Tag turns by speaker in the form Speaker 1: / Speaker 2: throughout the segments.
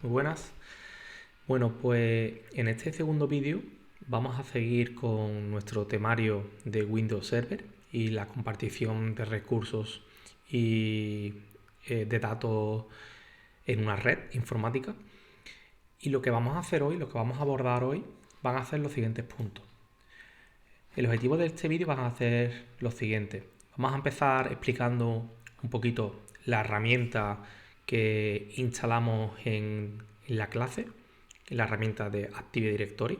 Speaker 1: Muy buenas. Bueno, pues en este segundo vídeo vamos a seguir con nuestro temario de Windows Server y la compartición de recursos y de datos en una red informática. Y lo que vamos a hacer hoy, lo que vamos a abordar hoy, van a ser los siguientes puntos. El objetivo de este vídeo van a ser los siguientes. Vamos a empezar explicando un poquito la herramienta que instalamos en la clase, la herramienta de Active Directory,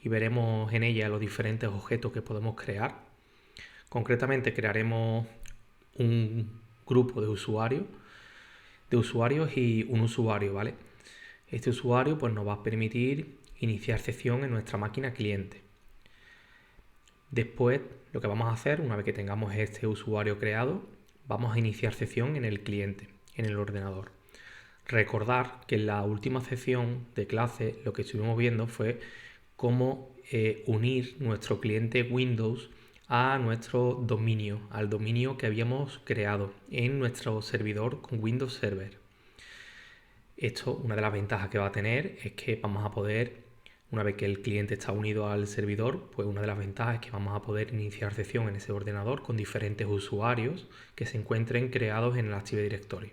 Speaker 1: y veremos en ella los diferentes objetos que podemos crear. Concretamente crearemos un grupo de usuarios y un usuario, ¿vale? Este usuario pues, nos va a permitir iniciar sesión en nuestra máquina cliente. Después, lo que vamos a hacer, una vez que tengamos este usuario creado, vamos a iniciar sesión en el cliente, en el ordenador. Recordar que en la última sesión de clase lo que estuvimos viendo fue cómo unir nuestro cliente Windows a nuestro dominio, al dominio que habíamos creado en nuestro servidor con Windows Server. Esto, una de las ventajas que va a tener es que vamos a poder, una vez que el cliente está unido al servidor, pues una de las ventajas es que vamos a poder iniciar sesión en ese ordenador con diferentes usuarios que se encuentren creados en el Active Directory.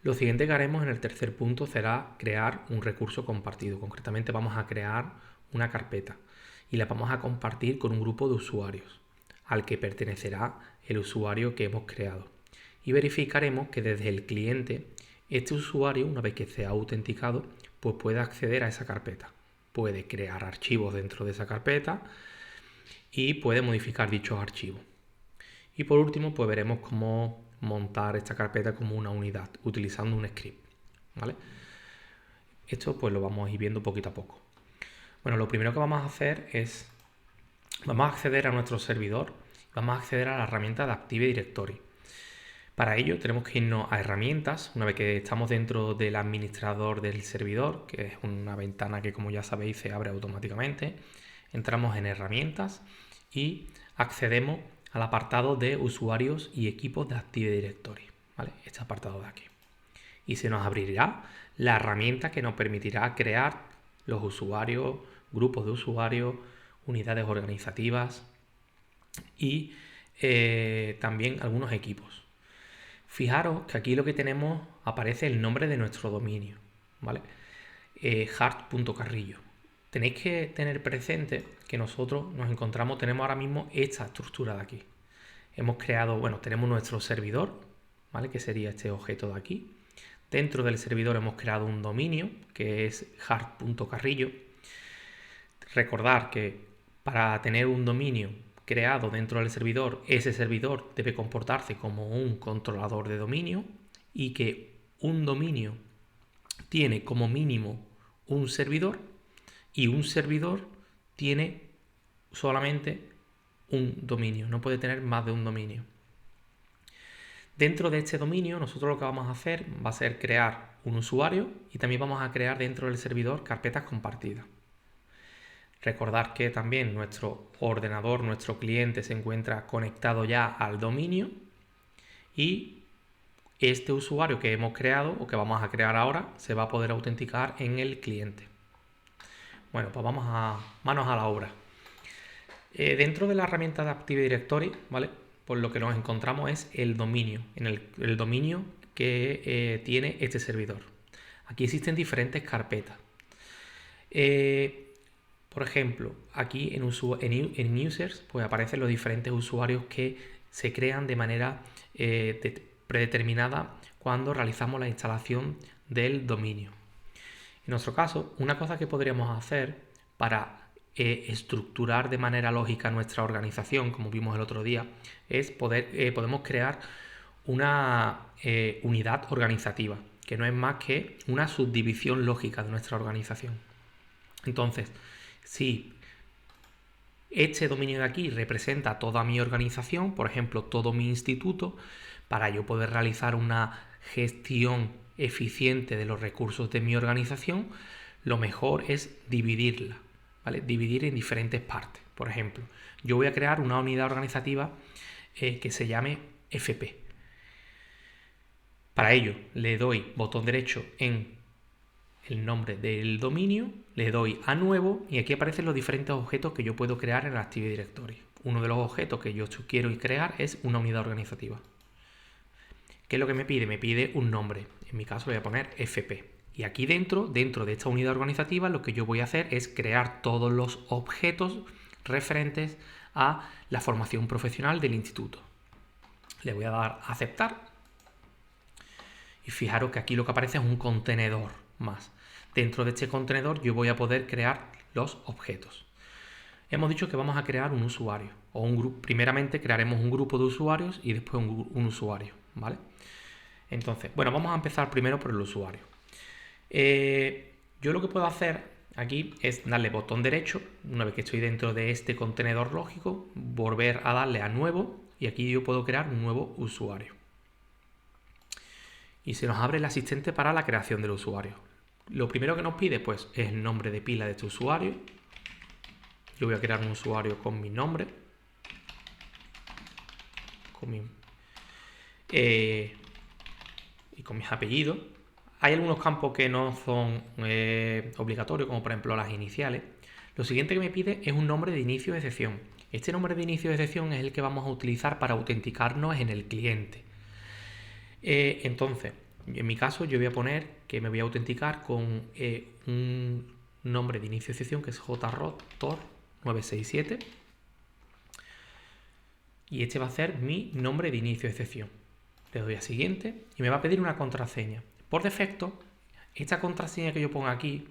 Speaker 1: Lo siguiente que haremos en el tercer punto será crear un recurso compartido. Concretamente vamos a crear una carpeta y la vamos a compartir con un grupo de usuarios al que pertenecerá el usuario que hemos creado. Y verificaremos que desde el cliente este usuario, una vez que sea autenticado, pues puede acceder a esa carpeta. Puede crear archivos dentro de esa carpeta y puede modificar dichos archivos. Y por último, pues veremos cómo montar esta carpeta como una unidad utilizando un script, ¿vale? Esto pues lo vamos a ir viendo poquito a poco. Bueno, lo primero que vamos a hacer es, vamos a acceder a nuestro servidor, vamos a acceder a la herramienta de Active Directory. Para ello tenemos que irnos a herramientas, una vez que estamos dentro del administrador del servidor, que es una ventana que como ya sabéis se abre automáticamente. Entramos en herramientas y accedemos al apartado de usuarios y equipos de Active Directory, ¿vale? Este apartado de aquí. Y se nos abrirá la herramienta que nos permitirá crear los usuarios, grupos de usuarios, unidades organizativas y también algunos equipos. Fijaros que aquí lo que tenemos aparece el nombre de nuestro dominio, ¿vale? Hart.carrillo. Tenéis que tener presente que nosotros tenemos ahora mismo esta estructura de aquí. Hemos creado, bueno, tenemos nuestro servidor, ¿vale? Que sería este objeto de aquí. Dentro del servidor hemos creado un dominio, que es hart.carrillo. Recordar que para tener un dominio creado dentro del servidor, ese servidor debe comportarse como un controlador de dominio y que un dominio tiene como mínimo un servidor y un servidor tiene solamente un dominio, no puede tener más de un dominio. Dentro de este dominio nosotros lo que vamos a hacer va a ser crear un usuario y también vamos a crear dentro del servidor carpetas compartidas. Recordar que también nuestro ordenador, nuestro cliente se encuentra conectado ya al dominio y este usuario que hemos creado o que vamos a crear ahora se va a poder autenticar en el cliente. Bueno, pues vamos a manos a la obra. Dentro de la herramienta de Active Directory, ¿vale? Pues lo que nos encontramos es el dominio, el dominio que tiene este servidor. Aquí existen diferentes carpetas. Por ejemplo, aquí en users pues aparecen los diferentes usuarios que se crean de manera predeterminada cuando realizamos la instalación del dominio. En nuestro caso, una cosa que podríamos hacer para estructurar de manera lógica nuestra organización, como vimos el otro día, es podemos crear una unidad organizativa, que no es más que una subdivisión lógica de nuestra organización. Entonces, si este dominio de aquí representa toda mi organización, por ejemplo, todo mi instituto, para yo poder realizar una gestión eficiente de los recursos de mi organización, lo mejor es dividirla, ¿vale? Dividir en diferentes partes. Por ejemplo, yo voy a crear una unidad organizativa que se llame FP. Para ello le doy botón derecho en el nombre del dominio, le doy a nuevo y aquí aparecen los diferentes objetos que yo puedo crear en el Active Directory. Uno de los objetos que yo quiero crear es una unidad organizativa. ¿Qué es lo que me pide? Me pide un nombre. En mi caso le voy a poner FP. Y aquí dentro de esta unidad organizativa, lo que yo voy a hacer es crear todos los objetos referentes a la formación profesional del instituto. Le voy a dar a aceptar. Y fijaros que aquí lo que aparece es un contenedor más. Dentro de este contenedor yo voy a poder crear los objetos. Hemos dicho que vamos a crear un usuario o un grupo. Primeramente crearemos un grupo de usuarios y después un usuario, ¿vale? Entonces, bueno, vamos a empezar primero por el usuario. Yo lo que puedo hacer aquí es darle botón derecho, una vez que estoy dentro de este contenedor lógico, volver a darle a nuevo y aquí yo puedo crear un nuevo usuario. Y se nos abre el asistente para la creación del usuario. Lo primero que nos pide pues es el nombre de pila de este usuario. Yo voy a crear un usuario con mi nombre. Y con mis apellidos. Hay algunos campos que no son obligatorios, como por ejemplo las iniciales. Lo siguiente que me pide es un nombre de inicio de sesión. Este nombre de inicio de sesión es el que vamos a utilizar para autenticarnos en el cliente. Entonces, en mi caso yo voy a poner que me voy a autenticar con un nombre de inicio de sesión que es jrotor967 y este va a ser mi nombre de inicio de sesión. Le doy a siguiente y me va a pedir una contraseña. Por defecto, esta contraseña que yo pongo aquí,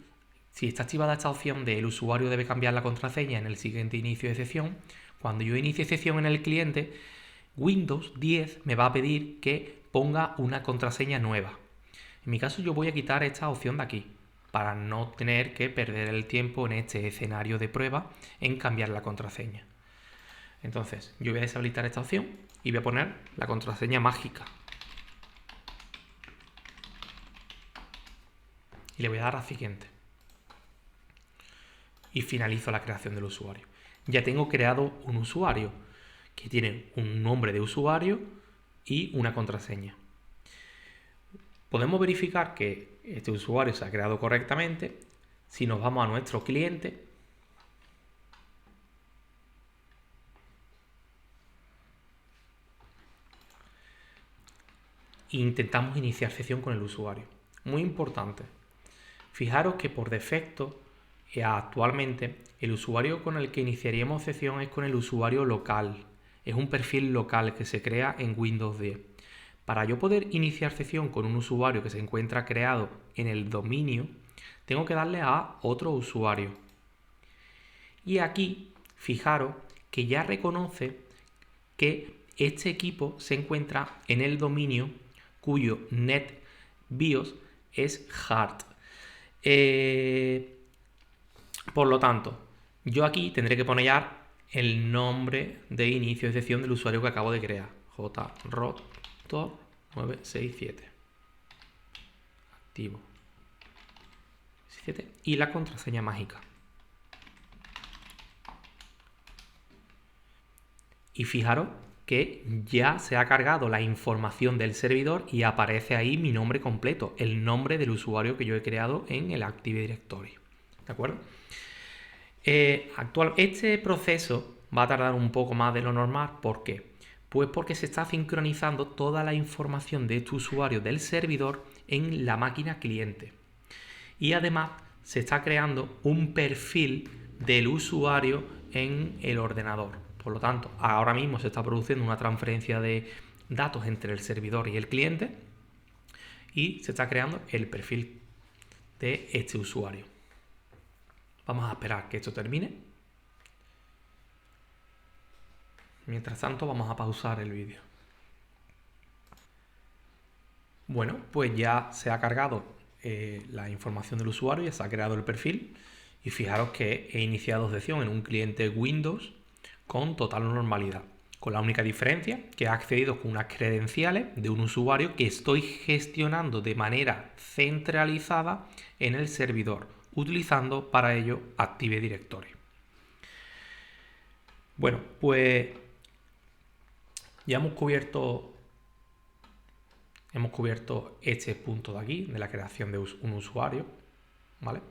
Speaker 1: si está activada esta opción de el usuario debe cambiar la contraseña en el siguiente inicio de sesión, cuando yo inicie sesión en el cliente, Windows 10 me va a pedir que ponga una contraseña nueva. En mi caso yo voy a quitar esta opción de aquí para no tener que perder el tiempo en este escenario de prueba en cambiar la contraseña. Entonces yo voy a deshabilitar esta opción y voy a poner la contraseña mágica. Y le voy a dar a siguiente. Y finalizo la creación del usuario. Ya tengo creado un usuario que tiene un nombre de usuario y una contraseña. Podemos verificar que este usuario se ha creado correctamente si nos vamos a nuestro cliente e intentamos iniciar sesión con el usuario. Muy importante. Fijaros que por defecto, actualmente, el usuario con el que iniciaríamos sesión es con el usuario local. Es un perfil local que se crea en Windows 10. Para yo poder iniciar sesión con un usuario que se encuentra creado en el dominio, tengo que darle a otro usuario. Y aquí, fijaros que ya reconoce que este equipo se encuentra en el dominio cuyo NetBIOS es hard. Por lo tanto, yo aquí tendré que poner ya el nombre de inicio de sesión del usuario que acabo de crear. jrotor967. Activo. Y la contraseña mágica. Y fijaros que ya se ha cargado la información del servidor y aparece ahí mi nombre completo, el nombre del usuario que yo he creado en el Active Directory. ¿De acuerdo? Este proceso va a tardar un poco más de lo normal. ¿Por qué? Pues porque se está sincronizando toda la información de tu usuario del servidor en la máquina cliente. Y además se está creando un perfil del usuario en el ordenador. Por lo tanto, ahora mismo se está produciendo una transferencia de datos entre el servidor y el cliente y se está creando el perfil de este usuario. Vamos a esperar que esto termine. Mientras tanto, vamos a pausar el vídeo. Bueno, pues ya se ha cargado la información del usuario, ya se ha creado el perfil y fijaros que he iniciado sesión en un cliente Windows con total normalidad, con la única diferencia que ha accedido con unas credenciales de un usuario que estoy gestionando de manera centralizada en el servidor, utilizando para ello Active Directory. Bueno, pues ya hemos cubierto hemos cubierto este punto de aquí, de la creación de un usuario, ¿vale?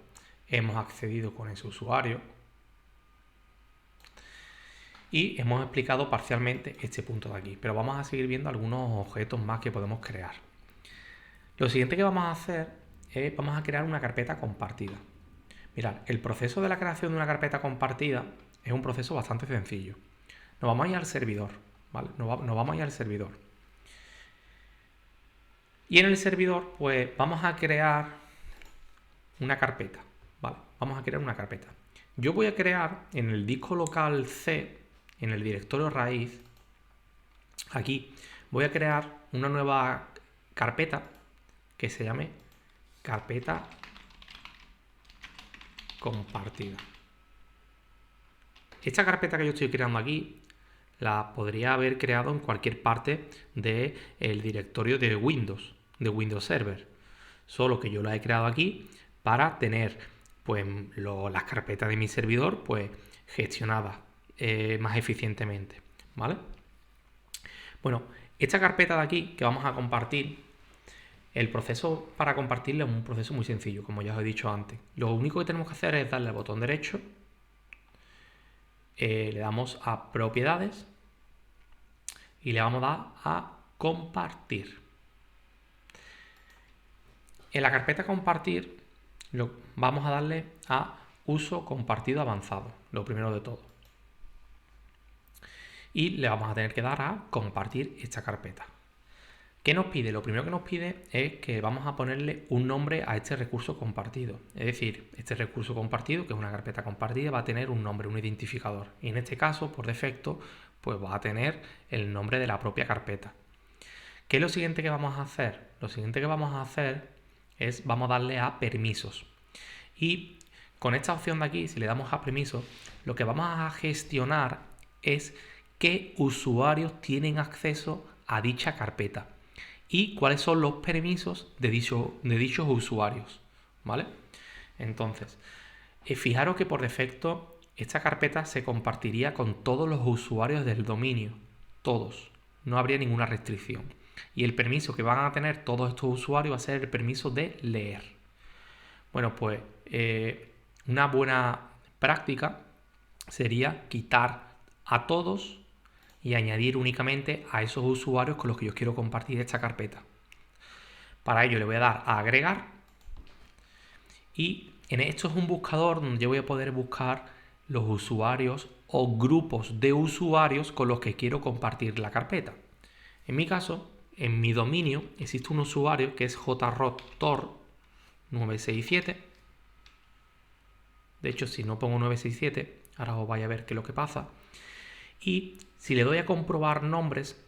Speaker 1: Hemos accedido con ese usuario y hemos explicado parcialmente este punto de aquí, pero vamos a seguir viendo algunos objetos más que podemos crear. Lo siguiente que vamos a hacer es, vamos a crear una carpeta compartida. Mirad, el proceso de la creación de una carpeta compartida es un proceso bastante sencillo. Nos vamos a ir al servidor, ¿vale? Nos vamos a ir al servidor. Y en el servidor, pues vamos a crear una carpeta, ¿vale? Vamos a crear una carpeta. Yo voy a crear en el disco local C, en el directorio raíz, aquí, voy a crear una nueva carpeta que se llame carpeta compartida. Esta carpeta que yo estoy creando aquí la podría haber creado en cualquier parte del directorio de Windows Server, solo que yo la he creado aquí para tener pues las carpetas de mi servidor pues gestionadas más eficientemente, ¿vale? Bueno, esta carpeta de aquí que vamos a compartir, el proceso para compartirla es un proceso muy sencillo, como ya os he dicho antes. Lo único que tenemos que hacer es darle al botón derecho, le damos a propiedades y le vamos a dar a compartir. En la carpeta compartir vamos a darle a uso compartido avanzado, lo primero de todo. Y le vamos a tener que dar a compartir esta carpeta. ¿Qué nos pide? Lo primero que nos pide es que vamos a ponerle un nombre a este recurso compartido. Es decir, este recurso compartido, que es una carpeta compartida, va a tener un nombre, un identificador. Y en este caso, por defecto, pues va a tener el nombre de la propia carpeta. ¿Qué es lo siguiente que vamos a hacer? Lo siguiente que vamos a hacer es, vamos a darle a permisos. Y con esta opción de aquí, si le damos a permisos, lo que vamos a gestionar es qué usuarios tienen acceso a dicha carpeta y cuáles son los permisos de dichos usuarios, ¿vale? Entonces, fijaros que por defecto esta carpeta se compartiría con todos los usuarios del dominio, todos, no habría ninguna restricción. Y el permiso que van a tener todos estos usuarios va a ser el permiso de leer. Bueno, pues una buena práctica sería quitar a todos y añadir únicamente a esos usuarios con los que yo quiero compartir esta carpeta. Para ello le voy a dar a agregar y en esto es un buscador donde yo voy a poder buscar los usuarios o grupos de usuarios con los que quiero compartir la carpeta. En mi caso, en mi dominio existe un usuario que es jrottor967. De hecho, si no pongo 967, ahora os vais a ver qué es lo que pasa. Y si le doy a comprobar nombres,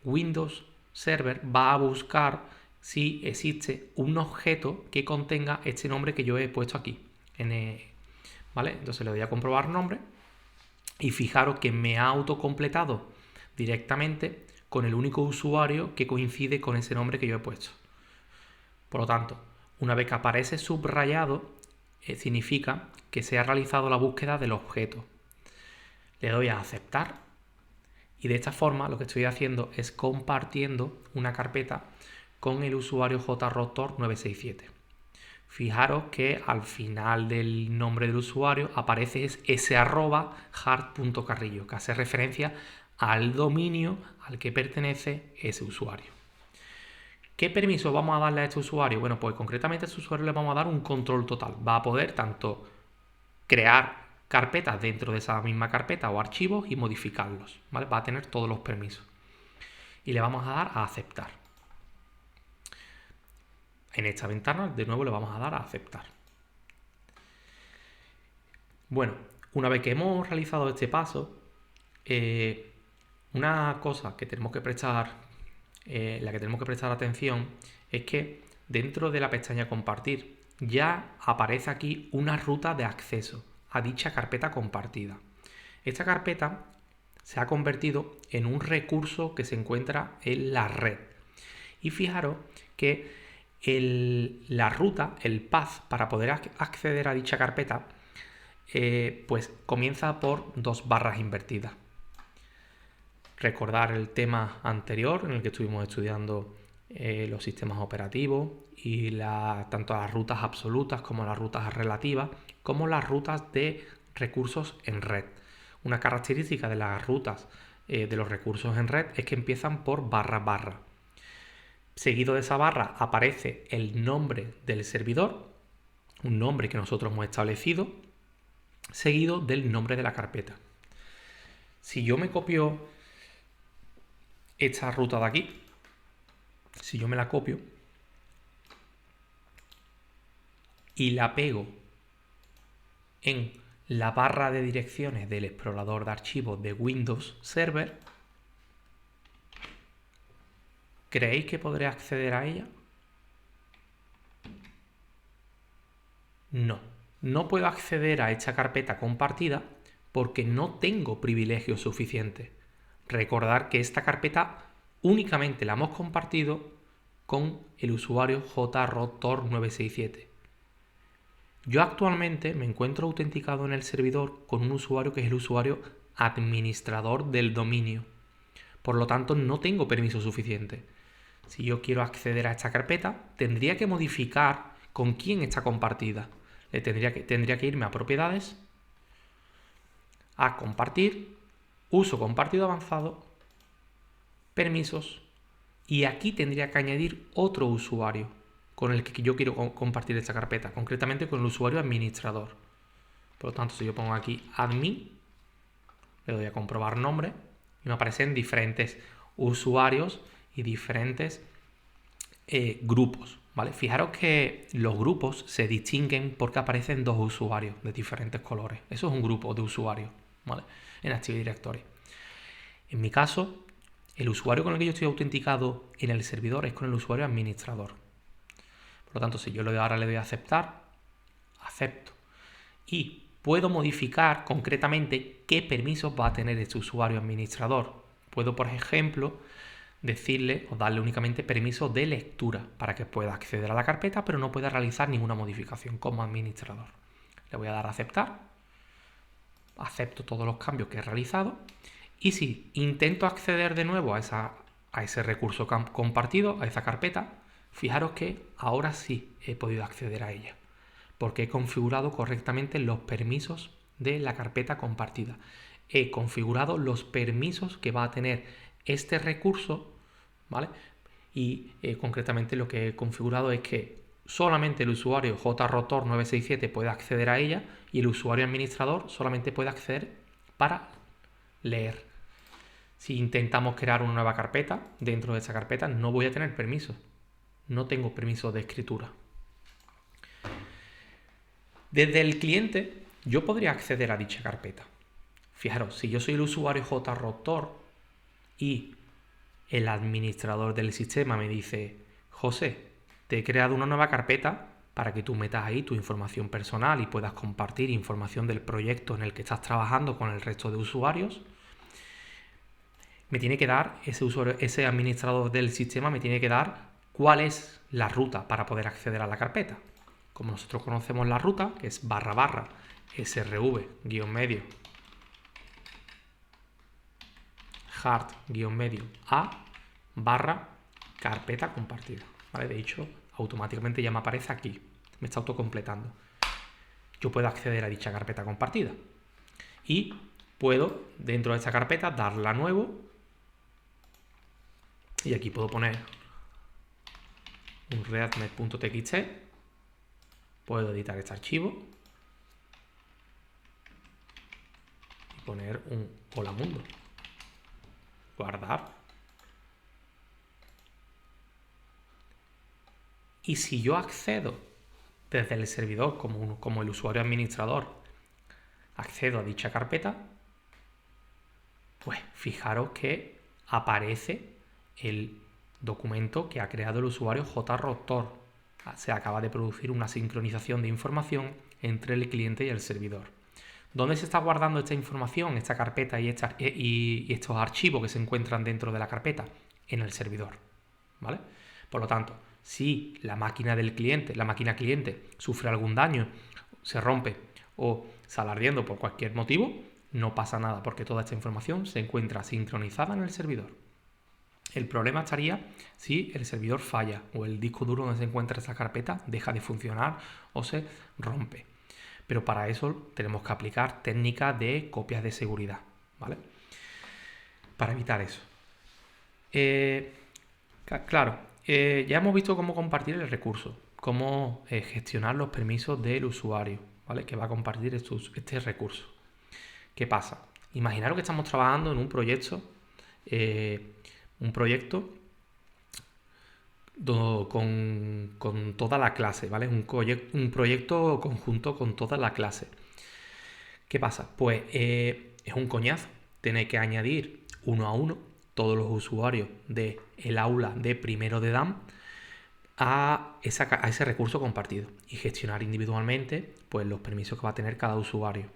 Speaker 1: Windows Server va a buscar si existe un objeto que contenga este nombre que yo he puesto aquí. ¿Vale? Entonces le doy a comprobar nombre y fijaros que me ha autocompletado directamente con el único usuario que coincide con ese nombre que yo he puesto. Por lo tanto, una vez que aparece subrayado, significa que se ha realizado la búsqueda del objeto. Le doy a aceptar y de esta forma lo que estoy haciendo es compartiendo una carpeta con el usuario jrottor967. Fijaros que al final del nombre del usuario aparece ese @hard.carrillo, que hace referencia al dominio al que pertenece ese usuario. ¿Qué permiso vamos a darle a este usuario? Bueno, pues concretamente a este usuario le vamos a dar un control total. Va a poder tanto crear carpetas dentro de esa misma carpeta o archivos y modificarlos, ¿vale? Va a tener todos los permisos. Y le vamos a dar a aceptar. En esta ventana, de nuevo, le vamos a dar a aceptar. Bueno, una vez que hemos realizado este paso, una cosa que tenemos que prestar, la que tenemos que prestar atención es que dentro de la pestaña compartir ya aparece aquí una ruta de acceso a dicha carpeta compartida. Esta carpeta se ha convertido en un recurso que se encuentra en la red. Y fijaros que la ruta, el path para poder acceder a dicha carpeta, pues comienza por 2 barras invertidas. Recordar el tema anterior en el que estuvimos estudiando los sistemas operativos y tanto las rutas absolutas como las rutas relativas, como las rutas de recursos en red. Una característica de las rutas de los recursos en red es que empiezan por barra barra. Seguido de esa barra aparece el nombre del servidor, un nombre que nosotros hemos establecido, seguido del nombre de la carpeta. Si yo me copio esta ruta de aquí, si yo me la copio y la pego en la barra de direcciones del explorador de archivos de Windows Server, ¿creéis que podré acceder a ella? No, no puedo acceder a esta carpeta compartida porque no tengo privilegios suficientes. Recordar que esta carpeta únicamente la hemos compartido con el usuario jrotor967. Yo actualmente me encuentro autenticado en el servidor con un usuario que es el usuario administrador del dominio. Por lo tanto, no tengo permiso suficiente. Si yo quiero acceder a esta carpeta, tendría que modificar con quién está compartida. Tendría que irme a propiedades, a compartir, uso compartido avanzado, permisos, y aquí tendría que añadir otro usuario con el que yo quiero compartir esta carpeta, concretamente con el usuario administrador. Por lo tanto, si yo pongo aquí admin, le doy a comprobar nombre y me aparecen diferentes usuarios y diferentes grupos, ¿vale? Fijaros que los grupos se distinguen porque aparecen dos usuarios de diferentes colores. Eso es un grupo de usuarios, ¿vale? En Active Directory. En mi caso, el usuario con el que yo estoy autenticado en el servidor es con el usuario administrador. Por lo tanto, si yo ahora le doy a aceptar, acepto. Y puedo modificar concretamente qué permisos va a tener este usuario administrador. Puedo, por ejemplo, decirle o darle únicamente permiso de lectura para que pueda acceder a la carpeta, pero no pueda realizar ninguna modificación como administrador. Le voy a dar a aceptar. Acepto todos los cambios que he realizado. Y si intento acceder de nuevo a ese recurso compartido, a esa carpeta, fijaros que ahora sí he podido acceder a ella, porque he configurado correctamente los permisos de la carpeta compartida. He configurado los permisos que va a tener este recurso, ¿vale? Y concretamente lo que he configurado es que solamente el usuario jrotor967 puede acceder a ella y el usuario administrador solamente puede acceder para leer. Si intentamos crear una nueva carpeta, dentro de esa carpeta no voy a tener permiso. No tengo permiso de escritura. Desde el cliente yo podría acceder a dicha carpeta. Fijaros, si yo soy el usuario jrotor y el administrador del sistema me dice: José, te he creado una nueva carpeta para que tú metas ahí tu información personal y puedas compartir información del proyecto en el que estás trabajando con el resto de usuarios, me tiene que dar ese administrador del sistema me tiene que dar cuál es la ruta para poder acceder a la carpeta. Como nosotros conocemos la ruta, que es barra barra srv-medio hard-medio a barra carpeta compartida, ¿vale? De hecho, automáticamente ya me aparece aquí, me está autocompletando. Yo puedo acceder a dicha carpeta compartida y puedo, dentro de esta carpeta, darle a nuevo. Y aquí puedo poner un readme.txt, puedo editar este archivo y poner un hola mundo, guardar. Y si yo accedo desde el servidor como el usuario administrador, accedo a dicha carpeta, pues fijaros que aparece el documento que ha creado el usuario jrotor. Se acaba de producir una sincronización de información entre el cliente y el servidor. ¿Dónde se está guardando esta información, esta carpeta y estos archivos que se encuentran dentro de la carpeta? En el servidor, ¿vale? Por lo tanto, si la máquina del cliente, la máquina cliente, sufre algún daño, se rompe o sale ardiendo por cualquier motivo, no pasa nada porque toda esta información se encuentra sincronizada en el servidor. El problema estaría si el servidor falla o el disco duro donde se encuentra esa carpeta deja de funcionar o se rompe. Pero para eso tenemos que aplicar técnicas de copias de seguridad, ¿vale? Para evitar eso. Claro, ya hemos visto cómo compartir el recurso, cómo gestionar los permisos del usuario, ¿vale? Que va a compartir este recurso. ¿Qué pasa? Imaginaros que estamos trabajando en un proyecto con toda la clase, ¿vale? Un proyecto conjunto con toda la clase. ¿Qué pasa? Pues es un coñazo tener que añadir uno a uno todos los usuarios del aula de primero de DAM a ese recurso compartido y gestionar individualmente pues, los permisos que va a tener cada usuario.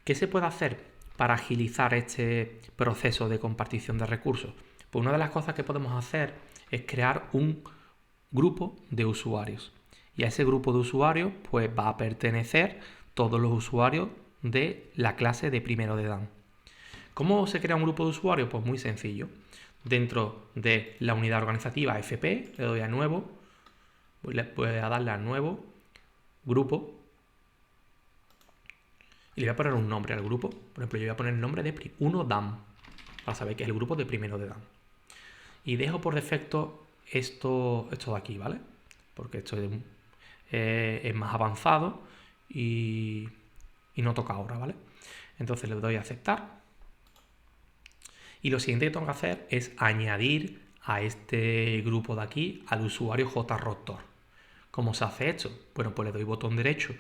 Speaker 1: ¿Qué se puede hacer para agilizar este proceso de compartición de recursos? Pues una de las cosas que podemos hacer es crear un grupo de usuarios. Y a ese grupo de usuarios pues va a pertenecer todos los usuarios de la clase de primero de DAM. ¿Cómo se crea un grupo de usuarios? Pues muy sencillo. Dentro de la unidad organizativa FP le doy a nuevo, voy a darle a nuevo grupo y le voy a poner un nombre al grupo. Por ejemplo, yo voy a poner el nombre de 1DAM para saber que es el grupo de primero de DAM. Y dejo por defecto esto de aquí, ¿vale? Porque esto es más avanzado y no toca ahora, ¿vale? Entonces le doy a aceptar. Y lo siguiente que tengo que hacer es añadir a este grupo de aquí al usuario JRotor. ¿Cómo se hace esto? Bueno, pues le doy botón derecho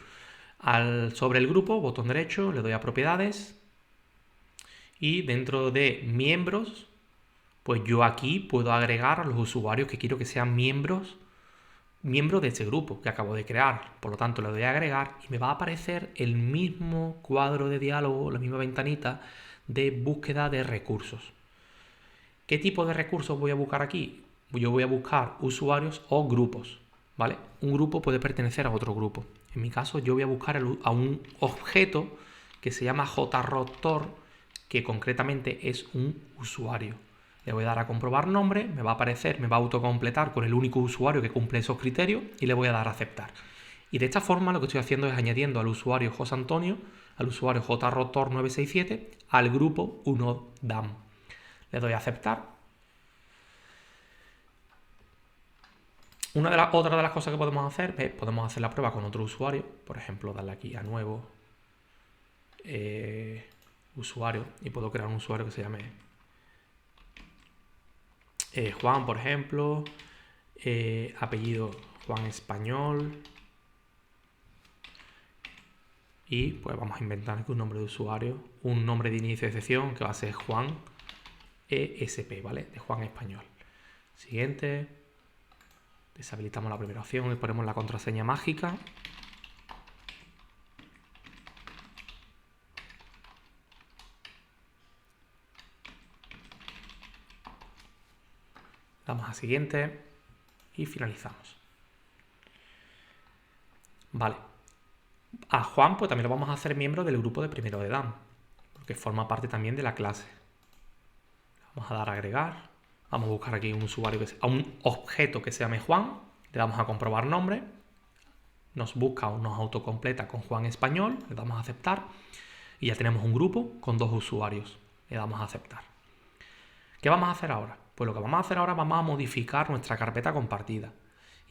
Speaker 1: sobre el grupo, botón derecho, le doy a propiedades y dentro de miembros, pues yo aquí puedo agregar a los usuarios que quiero que sean miembros de este grupo que acabo de crear. Por lo tanto, le doy a agregar y me va a aparecer el mismo cuadro de diálogo, la misma ventanita de búsqueda de recursos. ¿Qué tipo de recursos voy a buscar aquí? Yo voy a buscar usuarios o grupos, ¿vale? Un grupo puede pertenecer a otro grupo. En mi caso, yo voy a buscar a un objeto que se llama JRotor, que concretamente es un usuario. Le voy a dar a comprobar nombre, me va a aparecer, me va a autocompletar con el único usuario que cumple esos criterios y le voy a dar a aceptar. Y de esta forma lo que estoy haciendo es añadiendo al usuario José Antonio, al usuario JRotor967, al grupo 1DAM. Le doy a aceptar. Otra de las cosas que podemos hacer es podemos hacer la prueba con otro usuario. Por ejemplo, darle aquí a nuevo usuario y puedo crear un usuario que se llame Juan, por ejemplo, apellido Juan Español y pues vamos a inventar aquí un nombre de usuario, un nombre de inicio de sesión que va a ser Juan ESP, ¿vale? De Juan Español. Siguiente, deshabilitamos la primera opción y ponemos la contraseña mágica. Damos a siguiente y finalizamos. Vale. A Juan pues también lo vamos a hacer miembro del grupo de primero de DAM, porque forma parte también de la clase. Vamos a dar a agregar. Vamos a buscar aquí un usuario, a un objeto que se llame Juan. Le damos a comprobar nombre. Nos busca o nos autocompleta con Juan Español. Le damos a aceptar. Y ya tenemos un grupo con dos usuarios. Le damos a aceptar. ¿Qué vamos a hacer ahora? Pues lo que vamos a hacer ahora, vamos a modificar nuestra carpeta compartida.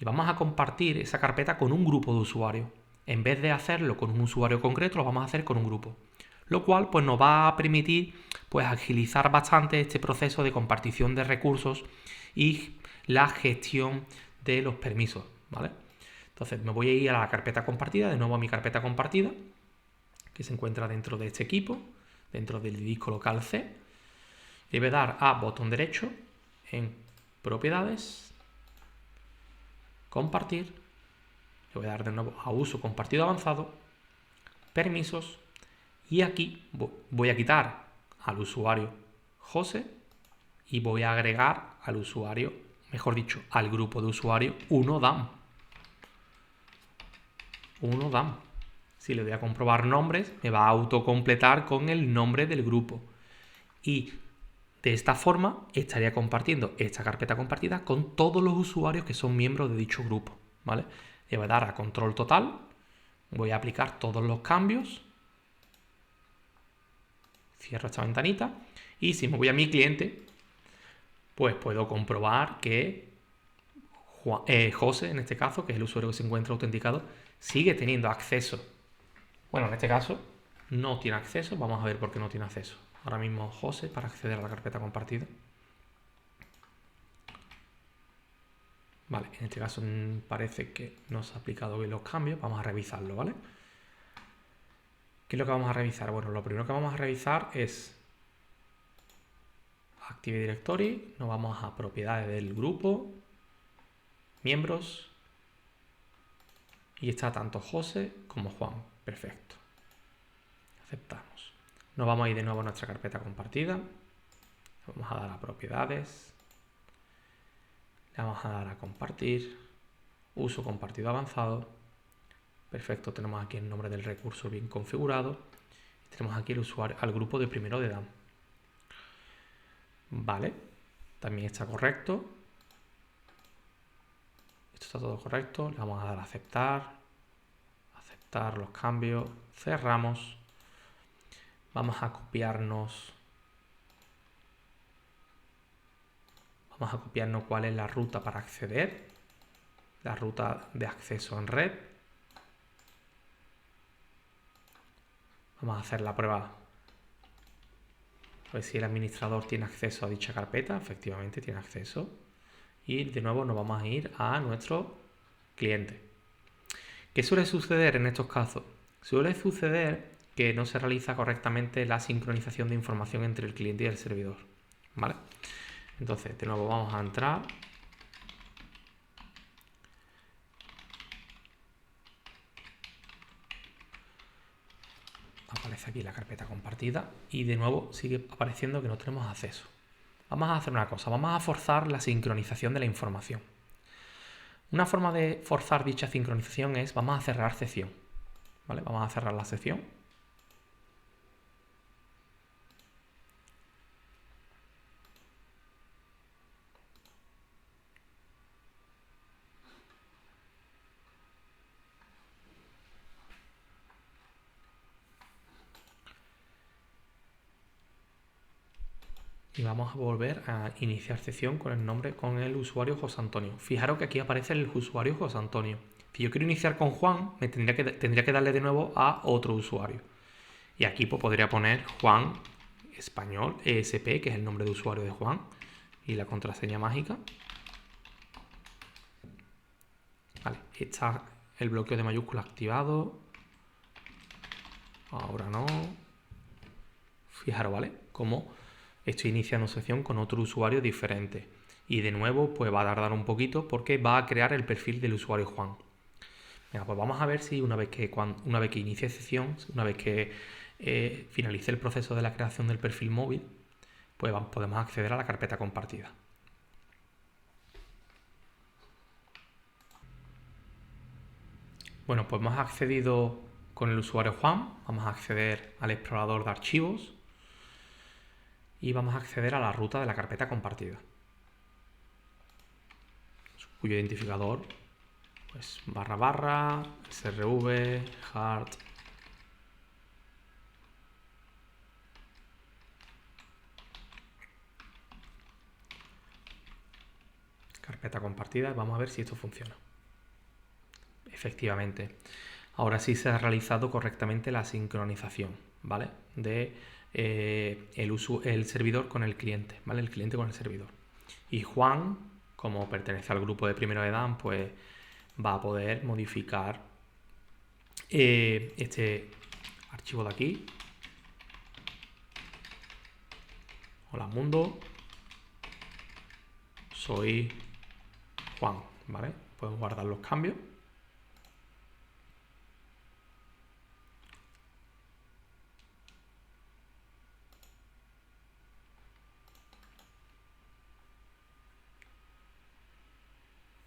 Speaker 1: Y vamos a compartir esa carpeta con un grupo de usuarios. En vez de hacerlo con un usuario concreto, lo vamos a hacer con un grupo. Lo cual pues, nos va a permitir pues, agilizar bastante este proceso de compartición de recursos y la gestión de los permisos, ¿vale? Entonces me voy a ir a la carpeta compartida, de nuevo a mi carpeta compartida, que se encuentra dentro de este equipo, dentro del disco local C. Le voy a dar a botón derecho en propiedades, compartir, le voy a dar de nuevo a uso compartido avanzado, permisos, y aquí voy a quitar al usuario José y voy a agregar al usuario, mejor dicho, al grupo de usuario 1DAM. 1DAM. Si le doy a comprobar nombres, me va a autocompletar con el nombre del grupo. Y De esta forma estaría compartiendo esta carpeta compartida con todos los usuarios que son miembros de dicho grupo, ¿vale? Le voy a dar a control total, voy a aplicar todos los cambios, cierro esta ventanita y si me voy a mi cliente, pues puedo comprobar que José, en este caso, que es el usuario que se encuentra autenticado, sigue teniendo acceso. Bueno, en este caso no tiene acceso, vamos a ver por qué no tiene acceso. Ahora mismo José, para acceder a la carpeta compartida. Vale, en este caso parece que no se ha aplicado bien los cambios, vamos a revisarlo, ¿vale? ¿Qué es lo que vamos a revisar? Bueno, lo primero que vamos a revisar es Active Directory, nos vamos a propiedades del grupo, miembros, y está tanto José como Juan. Perfecto. Aceptamos. Nos vamos a ir de nuevo a nuestra carpeta compartida. Vamos a dar a propiedades. Le vamos a dar a compartir. Uso compartido avanzado. Perfecto, tenemos aquí el nombre del recurso bien configurado. Y tenemos aquí el usuario, al grupo de primero de Dan. Vale, también está correcto. Esto está todo correcto. Le vamos a dar a aceptar. Aceptar los cambios. Cerramos. Vamos a copiarnos. Vamos a copiarnos cuál es la ruta para acceder. La ruta de acceso en red. Vamos a hacer la prueba. A ver si el administrador tiene acceso a dicha carpeta. Efectivamente tiene acceso. Y de nuevo nos vamos a ir a nuestro cliente. ¿Qué suele suceder en estos casos? Suele suceder que no se realiza correctamente la sincronización de información entre el cliente y el servidor. ¿Vale? Entonces, de nuevo vamos a entrar. Aparece aquí la carpeta compartida y de nuevo sigue apareciendo que no tenemos acceso. Vamos a hacer una cosa, vamos a forzar la sincronización de la información. Una forma de forzar dicha sincronización es, vamos a cerrar sesión. ¿Vale? Vamos a cerrar la sesión. Y vamos a volver a iniciar sesión con el nombre, con el usuario José Antonio. Fijaros que aquí aparece el usuario José Antonio. Si yo quiero iniciar con Juan, me tendría que darle de nuevo a otro usuario. Y aquí pues, podría poner Juan Español ESP, que es el nombre de usuario de Juan, y la contraseña mágica. Vale, está el bloqueo de mayúsculas activado. Ahora no. Fijaros, ¿vale? Como estoy iniciando sesión con otro usuario diferente. Y de nuevo, pues va a tardar un poquito porque va a crear el perfil del usuario Juan. Venga, pues vamos a ver si una vez que inicie sesión, una vez que finalice el proceso de la creación del perfil móvil, pues podemos acceder a la carpeta compartida. Bueno, pues hemos accedido con el usuario Juan, vamos a acceder al explorador de archivos y vamos a acceder a la ruta de la carpeta compartida, cuyo identificador pues // srv hard carpeta compartida. Vamos a ver si esto funciona. Efectivamente, ahora sí se ha realizado correctamente la sincronización, ¿vale? De el servidor con el cliente, ¿vale? El cliente con el servidor. Y Juan, como pertenece al grupo de primero de Dan, pues va a poder modificar este archivo de aquí. Hola mundo, soy Juan, ¿vale? Puedo guardar los cambios.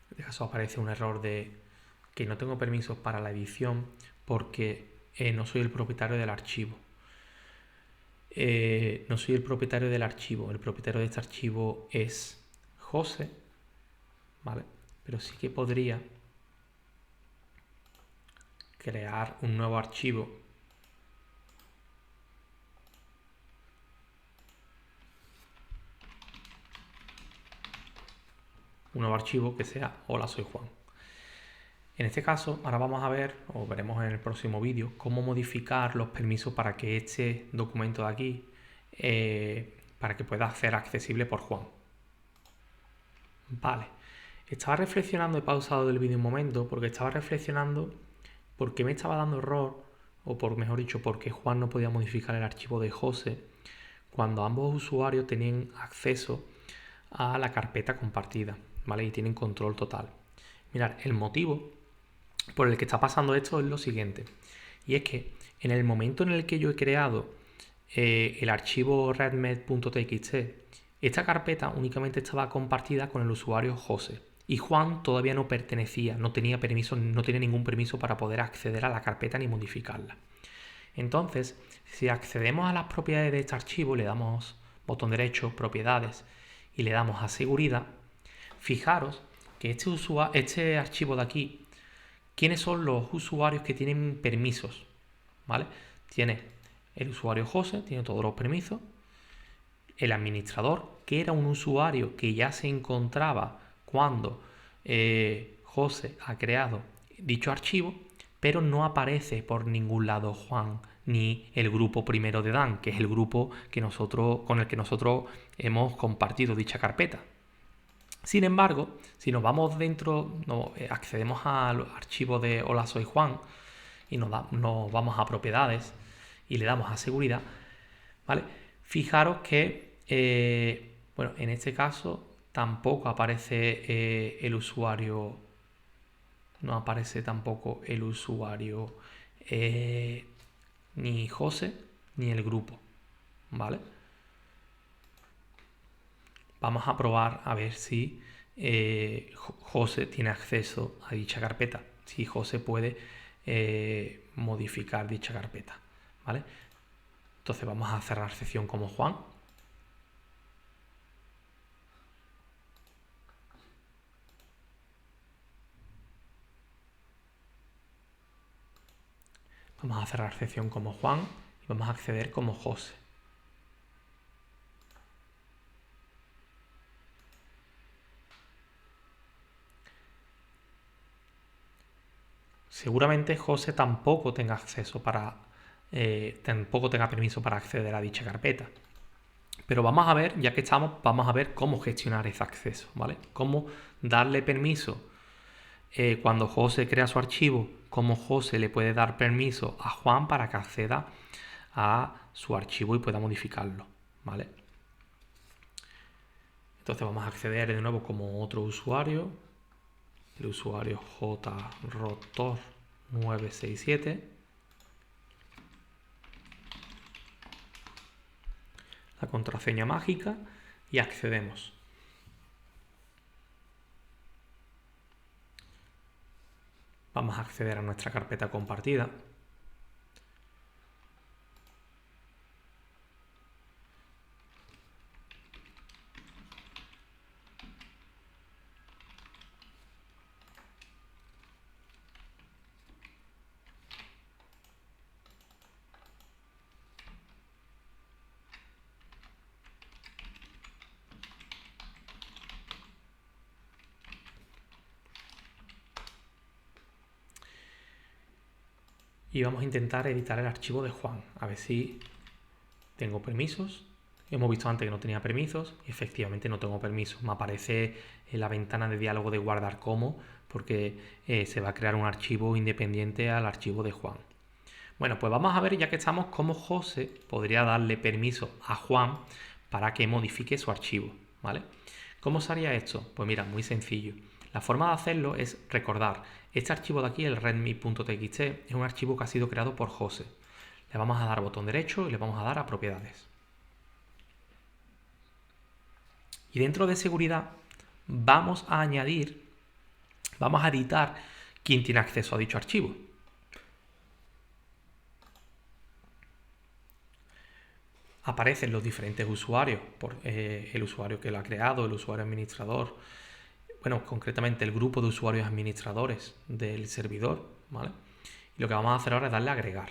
Speaker 1: En este caso aparece un error de que no tengo permisos para la edición porque no soy el propietario del archivo. no soy el propietario del archivo. El propietario de este archivo es José, ¿vale? Pero sí que podría crear un nuevo archivo que sea hola soy Juan. En este caso, ahora vamos a ver, o veremos en el próximo vídeo, cómo modificar los permisos para que este documento de aquí, para que pueda ser accesible por Juan. Vale, estaba reflexionando, he pausado el vídeo un momento, porque estaba reflexionando por qué me estaba dando error, o por mejor dicho, porque Juan no podía modificar el archivo de José cuando ambos usuarios tenían acceso a la carpeta compartida, ¿vale? Y tienen control total. Mirad, el motivo por el que está pasando esto es lo siguiente, y es que en el momento en el que yo he creado el archivo redmed.txt, esta carpeta únicamente estaba compartida con el usuario José y Juan todavía no pertenecía, no tenía permiso, no tenía ningún permiso para poder acceder a la carpeta ni modificarla. Entonces, si accedemos a las propiedades de este archivo, le damos botón derecho, propiedades, y le damos a seguridad, fijaros que este archivo de aquí, ¿quiénes son los usuarios que tienen permisos? ¿Vale? Tiene el usuario José, tiene todos los permisos, el administrador, que era un usuario que ya se encontraba cuando José ha creado dicho archivo, pero no aparece por ningún lado Juan ni el grupo primero de Dan, que es el grupo con el que nosotros hemos compartido dicha carpeta. Sin embargo, si nos vamos dentro, accedemos al archivo de Hola soy Juan y nos vamos a propiedades y le damos a seguridad, ¿vale? Fijaros que, bueno, en este caso tampoco aparece el usuario, no aparece tampoco el usuario ni José ni el grupo, ¿vale? Vamos a probar a ver si José tiene acceso a dicha carpeta, si José puede modificar dicha carpeta, ¿vale? Entonces vamos a cerrar sesión como Juan. Vamos a cerrar sección como Juan y vamos a acceder como José. Seguramente José tampoco tenga tampoco tenga permiso para acceder a dicha carpeta. Pero vamos a ver, ya que estamos, vamos a ver cómo gestionar ese acceso, ¿vale? Cómo darle permiso cuando José crea su archivo, cómo José le puede dar permiso a Juan para que acceda a su archivo y pueda modificarlo, ¿vale? Entonces vamos a acceder de nuevo como otro usuario, el usuario jrotor967, la contraseña mágica y accedemos. Vamos a acceder a nuestra carpeta compartida. Y vamos a intentar editar el archivo de Juan, a ver si tengo permisos. Hemos visto antes que no tenía permisos y efectivamente no tengo permisos. Me aparece en la ventana de diálogo de guardar como, porque se va a crear un archivo independiente al archivo de Juan. Bueno, pues vamos a ver, ya que estamos, cómo José podría darle permiso a Juan para que modifique su archivo, ¿vale? ¿Cómo se haría esto? Pues mira, muy sencillo. La forma de hacerlo es recordar, este archivo de aquí, el readme.txt, es un archivo que ha sido creado por José. Le vamos a dar botón derecho y le vamos a dar a propiedades. Y dentro de seguridad vamos a editar quién tiene acceso a dicho archivo. aparecen los diferentes usuarios, el usuario que lo ha creado, el usuario administrador, bueno, concretamente el grupo de usuarios administradores del servidor, ¿vale? Y lo que vamos a hacer ahora es darle a agregar.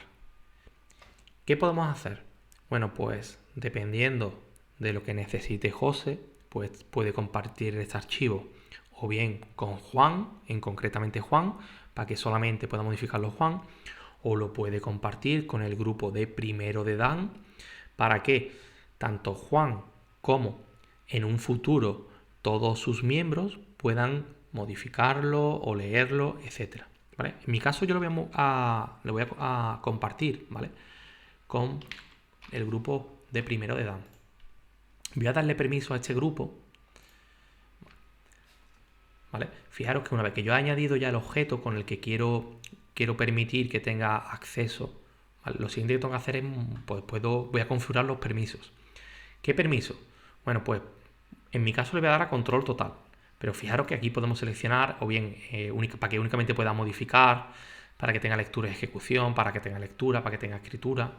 Speaker 1: ¿Qué podemos hacer? Bueno, pues dependiendo de lo que necesite José, pues puede compartir este archivo o bien con Juan, concretamente Juan, para que solamente pueda modificarlo Juan, o lo puede compartir con el grupo de primero de Dan, para que tanto Juan como en un futuro todos sus miembros puedan modificarlo o leerlo, etc. ¿Vale? En mi caso yo lo voy a compartir, ¿vale? Con el grupo de primero de Dan. Voy a darle permiso a este grupo, ¿vale? Fijaros que una vez que yo he añadido ya el objeto con el que quiero permitir que tenga acceso, ¿vale? Lo siguiente que tengo que hacer es, pues voy a configurar los permisos. ¿Qué permiso? Bueno, pues en mi caso le voy a dar a control total. Pero fijaros que aquí podemos seleccionar, o bien para que únicamente pueda modificar, para que tenga lectura y ejecución, para que tenga lectura, para que tenga escritura.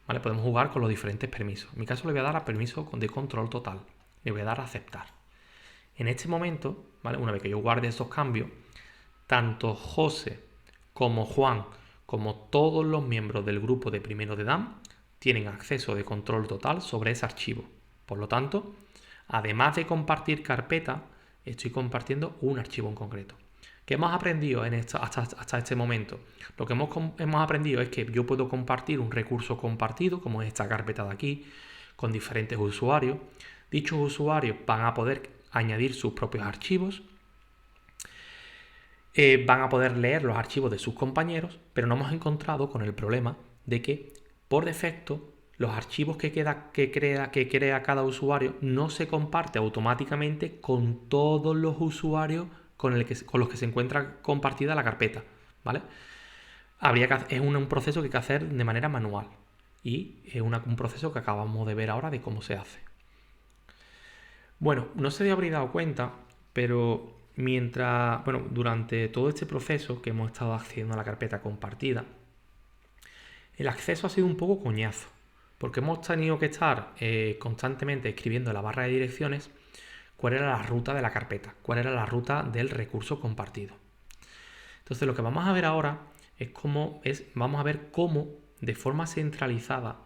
Speaker 1: ¿Vale? Podemos jugar con los diferentes permisos. En mi caso le voy a dar a permiso de control total. Le voy a dar a aceptar. En este momento, ¿vale? Una vez que yo guarde estos cambios, tanto José como Juan, como todos los miembros del grupo de primero de Dan, tienen acceso de control total sobre ese archivo. Por lo tanto, además de compartir carpeta, estoy compartiendo un archivo en concreto. ¿Qué hemos aprendido hasta este momento? Lo que hemos aprendido es que yo puedo compartir un recurso compartido, como es esta carpeta de aquí, con diferentes usuarios. Dichos usuarios van a poder añadir sus propios archivos, van a poder leer los archivos de sus compañeros, pero nos hemos encontrado con el problema de que, por defecto, los archivos que crea cada usuario no se comparte automáticamente con todos los usuarios con los que se encuentra compartida la carpeta, ¿vale? Es un proceso que hay que hacer de manera manual y es un proceso que acabamos de ver ahora de cómo se hace. Bueno, no se habría dado cuenta, pero durante todo este proceso que hemos estado accediendo a la carpeta compartida, el acceso ha sido un poco coñazo, porque hemos tenido que estar constantemente escribiendo en la barra de direcciones cuál era la ruta de la carpeta, cuál era la ruta del recurso compartido. Entonces lo que vamos a ver ahora vamos a ver cómo de forma centralizada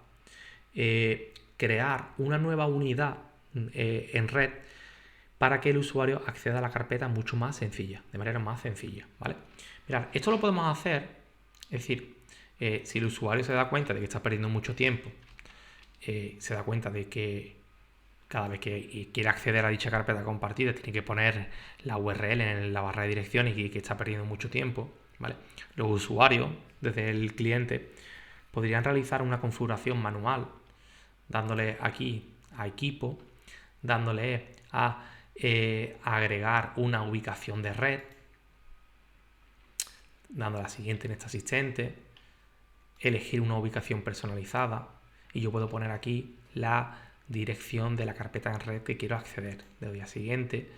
Speaker 1: crear una nueva unidad en red para que el usuario acceda a la carpeta mucho más sencilla, de manera más sencilla, ¿vale? Mirad, esto lo podemos hacer, es decir, si el usuario se da cuenta de que está perdiendo mucho tiempo, se da cuenta de que cada vez que quiere acceder a dicha carpeta compartida tiene que poner la URL en la barra de direcciones y que está perdiendo mucho tiempo, ¿vale? Los usuarios, desde el cliente, podrían realizar una configuración manual, dándole aquí a equipo, dándole a agregar una ubicación de red, dando a la siguiente en este asistente, elegir una ubicación personalizada y yo puedo poner aquí la dirección de la carpeta en red que quiero acceder. Le doy a siguiente,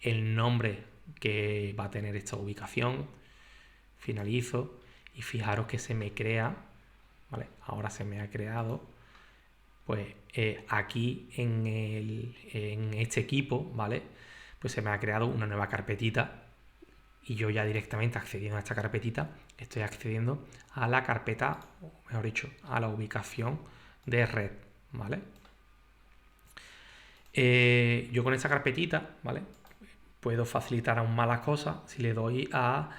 Speaker 1: el nombre que va a tener esta ubicación, finalizo y fijaros que se me crea, ¿vale? Ahora se me ha creado, pues aquí en este equipo, ¿vale? Pues se me ha creado una nueva carpetita y yo ya directamente accediendo a esta carpetita estoy accediendo a la carpeta, o mejor dicho, a la ubicación de red, ¿vale? Yo con esta carpetita, ¿vale? Puedo facilitar aún más las cosas si le doy a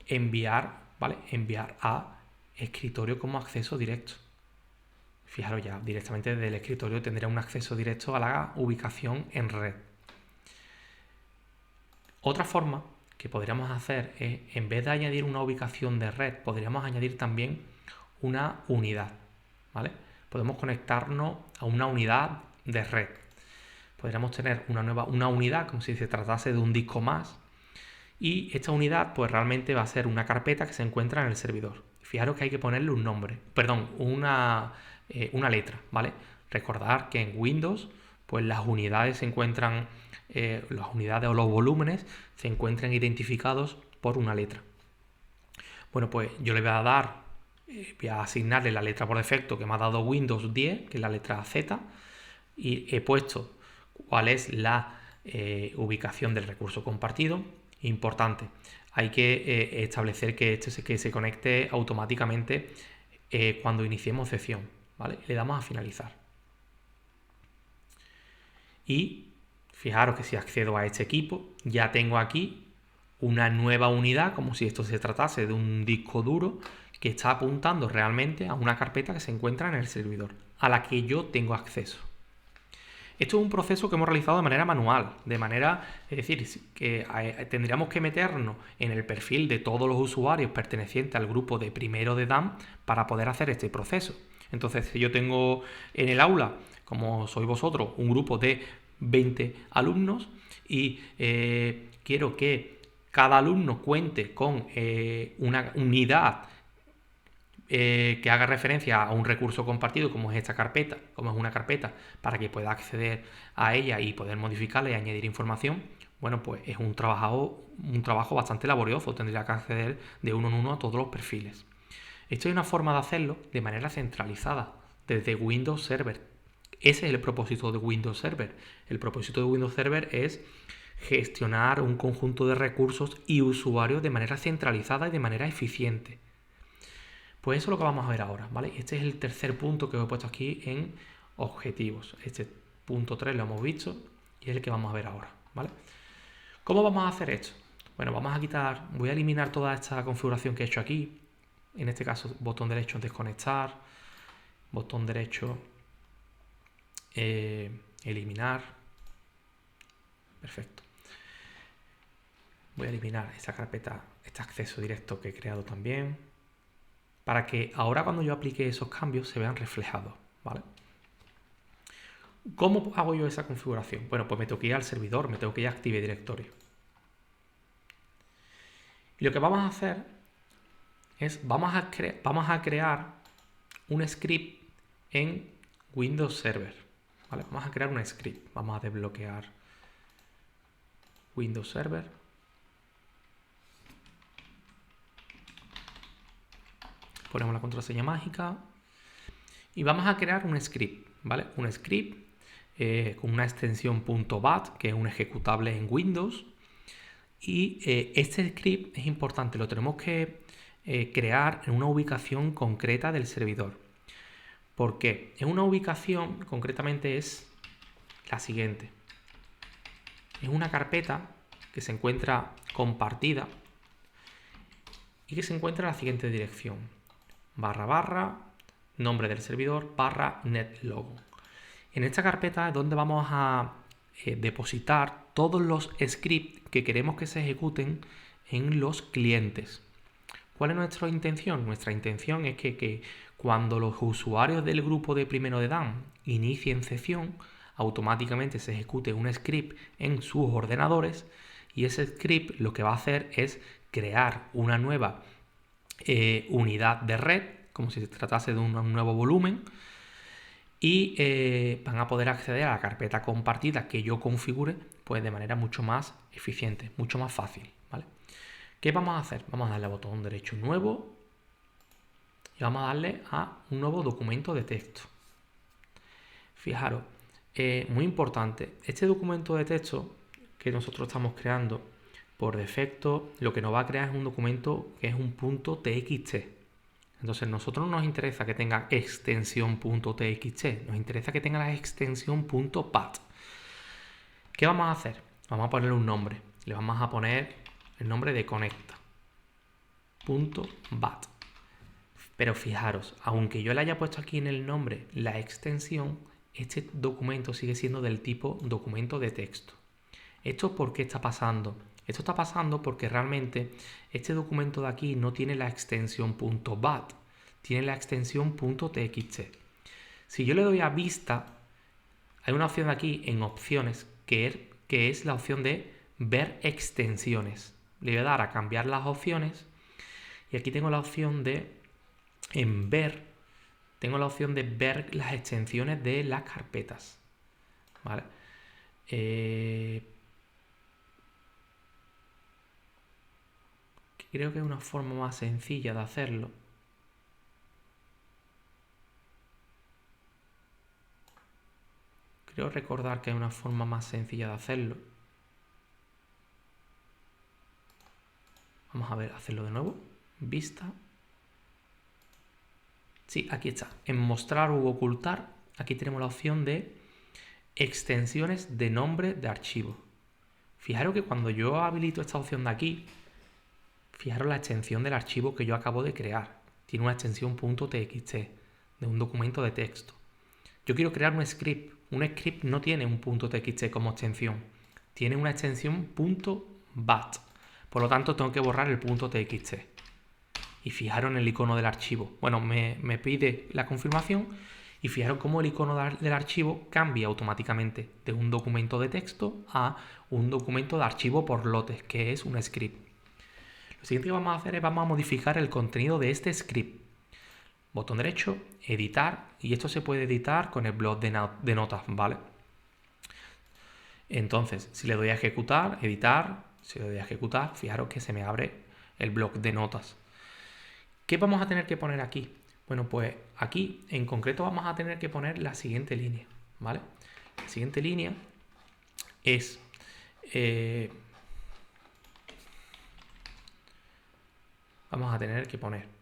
Speaker 1: enviar, ¿vale? Enviar a escritorio como acceso directo. Fijaros ya, directamente desde el escritorio tendré un acceso directo a la ubicación en red. Otra forma que podríamos hacer es, en vez de añadir una ubicación de red, podríamos añadir también una unidad, ¿vale? Podemos conectarnos a una unidad de red. Podríamos tener una unidad como si se tratase de un disco más y esta unidad pues realmente va a ser una carpeta que se encuentra en el servidor. Fijaros que hay que ponerle un nombre, perdón, una letra, ¿vale? Recordar que en Windows pues las unidades se encuentran, las unidades o los volúmenes se encuentran identificados por una letra. Bueno, pues yo le voy a dar voy a asignarle la letra por defecto que me ha dado Windows 10, que es la letra Z, y he puesto cuál es la ubicación del recurso compartido. Importante, hay que establecer que que se conecte automáticamente cuando iniciemos sesión, ¿vale? Le damos a finalizar. Y fijaros que si accedo a este equipo, ya tengo aquí una nueva unidad, como si esto se tratase de un disco duro que está apuntando realmente a una carpeta que se encuentra en el servidor, a la que yo tengo acceso. Esto es un proceso que hemos realizado de manera manual, es decir, que tendríamos que meternos en el perfil de todos los usuarios pertenecientes al grupo de primero de DAM para poder hacer este proceso. Entonces, si yo tengo en el aula, como sois vosotros, un grupo de 20 alumnos y quiero que cada alumno cuente con una unidad que haga referencia a un recurso compartido como es esta carpeta, como es una carpeta, para que pueda acceder a ella y poder modificarla y añadir información, bueno, pues es un trabajo bastante laborioso, tendría que acceder de uno en uno a todos los perfiles. Esto es una forma de hacerlo de manera centralizada, desde Windows Server. Ese es el propósito de Windows Server. El propósito de Windows Server es gestionar un conjunto de recursos y usuarios de manera centralizada y de manera eficiente. Pues eso es lo que vamos a ver ahora, ¿vale? Este es el tercer punto que os he puesto aquí en objetivos. Este punto 3 lo hemos visto y es el que vamos a ver ahora, ¿vale? ¿Cómo vamos a hacer esto? Bueno, voy a eliminar toda esta configuración que he hecho aquí. En este caso, botón derecho desconectar, botón derecho eliminar. Perfecto. Voy a eliminar esta carpeta, este acceso directo que he creado también, para que ahora cuando yo aplique esos cambios se vean reflejados, ¿vale? ¿Cómo hago yo esa configuración? Bueno, pues me tengo que ir al servidor, me tengo que ir a Active Directory. Y lo que vamos a hacer es, vamos a crear un script en Windows Server, ¿vale? Vamos a crear un script, vamos a desbloquear Windows Server. Ponemos la contraseña mágica y vamos a crear un script, ¿vale? Un script con una extensión .bat, que es un ejecutable en Windows. Y este script es importante, lo tenemos que crear en una ubicación concreta del servidor. ¿Por qué? En una ubicación concretamente es la siguiente. Es una carpeta que se encuentra compartida y que se encuentra en la siguiente dirección: // nombre del servidor /netlogo. En esta carpeta es donde vamos a depositar todos los scripts que queremos que se ejecuten en los clientes. ¿Cuál es nuestra intención? Nuestra intención es que cuando los usuarios del grupo de primero de DAM inicien sesión, automáticamente se ejecute un script en sus ordenadores y ese script lo que va a hacer es crear una nueva unidad de red, como si se tratase de un nuevo volumen, y van a poder acceder a la carpeta compartida que yo configure pues de manera mucho más eficiente, mucho más fácil, ¿vale? ¿Qué vamos a hacer? Vamos a darle al botón derecho nuevo y vamos a darle a un nuevo documento de texto. Fijaros, muy importante, este documento de texto que nosotros estamos creando, por defecto lo que nos va a crear es un documento que es un .txt. Entonces, a nosotros no nos interesa que tenga extensión .txt, nos interesa que tenga la extensión .bat. ¿Qué vamos a hacer? Vamos a ponerle un nombre. Le vamos a poner el nombre de conecta.bat. Pero fijaros, aunque yo le haya puesto aquí en el nombre la extensión, este documento sigue siendo del tipo documento de texto. ¿Esto por qué está pasando? Esto está pasando porque realmente este documento de aquí no tiene la extensión .bat, tiene la extensión .txt. Si yo le doy a vista, hay una opción aquí en opciones que es la opción de ver extensiones. Le voy a dar a cambiar las opciones y aquí tengo la opción de tengo la opción de ver las extensiones de las carpetas, ¿vale? Creo que es una forma más sencilla de hacerlo. Creo recordar que hay una forma más sencilla de hacerlo. Vamos a ver, hacerlo de nuevo. Vista. Sí, aquí está. En mostrar u ocultar, aquí tenemos la opción de extensiones de nombre de archivo. Fijaros que cuando yo habilito esta opción de aquí, fijaros la extensión del archivo que yo acabo de crear. Tiene una extensión .txt de un documento de texto. Yo quiero crear un script. Un script no tiene un .txt como extensión. Tiene una extensión .bat. Por lo tanto, tengo que borrar el .txt. Y fijaros en el icono del archivo. Bueno, me pide la confirmación y fijaros cómo el icono del archivo cambia automáticamente de un documento de texto a un documento de archivo por lotes, que es un script. Lo siguiente que vamos a hacer es vamos a modificar el contenido de este script. Botón derecho, editar, y esto se puede editar con el bloc de notas, ¿vale? Entonces, si le doy a ejecutar, editar, si le doy a ejecutar, fijaros que se me abre el bloc de notas. ¿Qué vamos a tener que poner aquí? Bueno, pues aquí en concreto vamos a tener que poner la siguiente línea, ¿vale? La siguiente línea es... vamos a tener que poner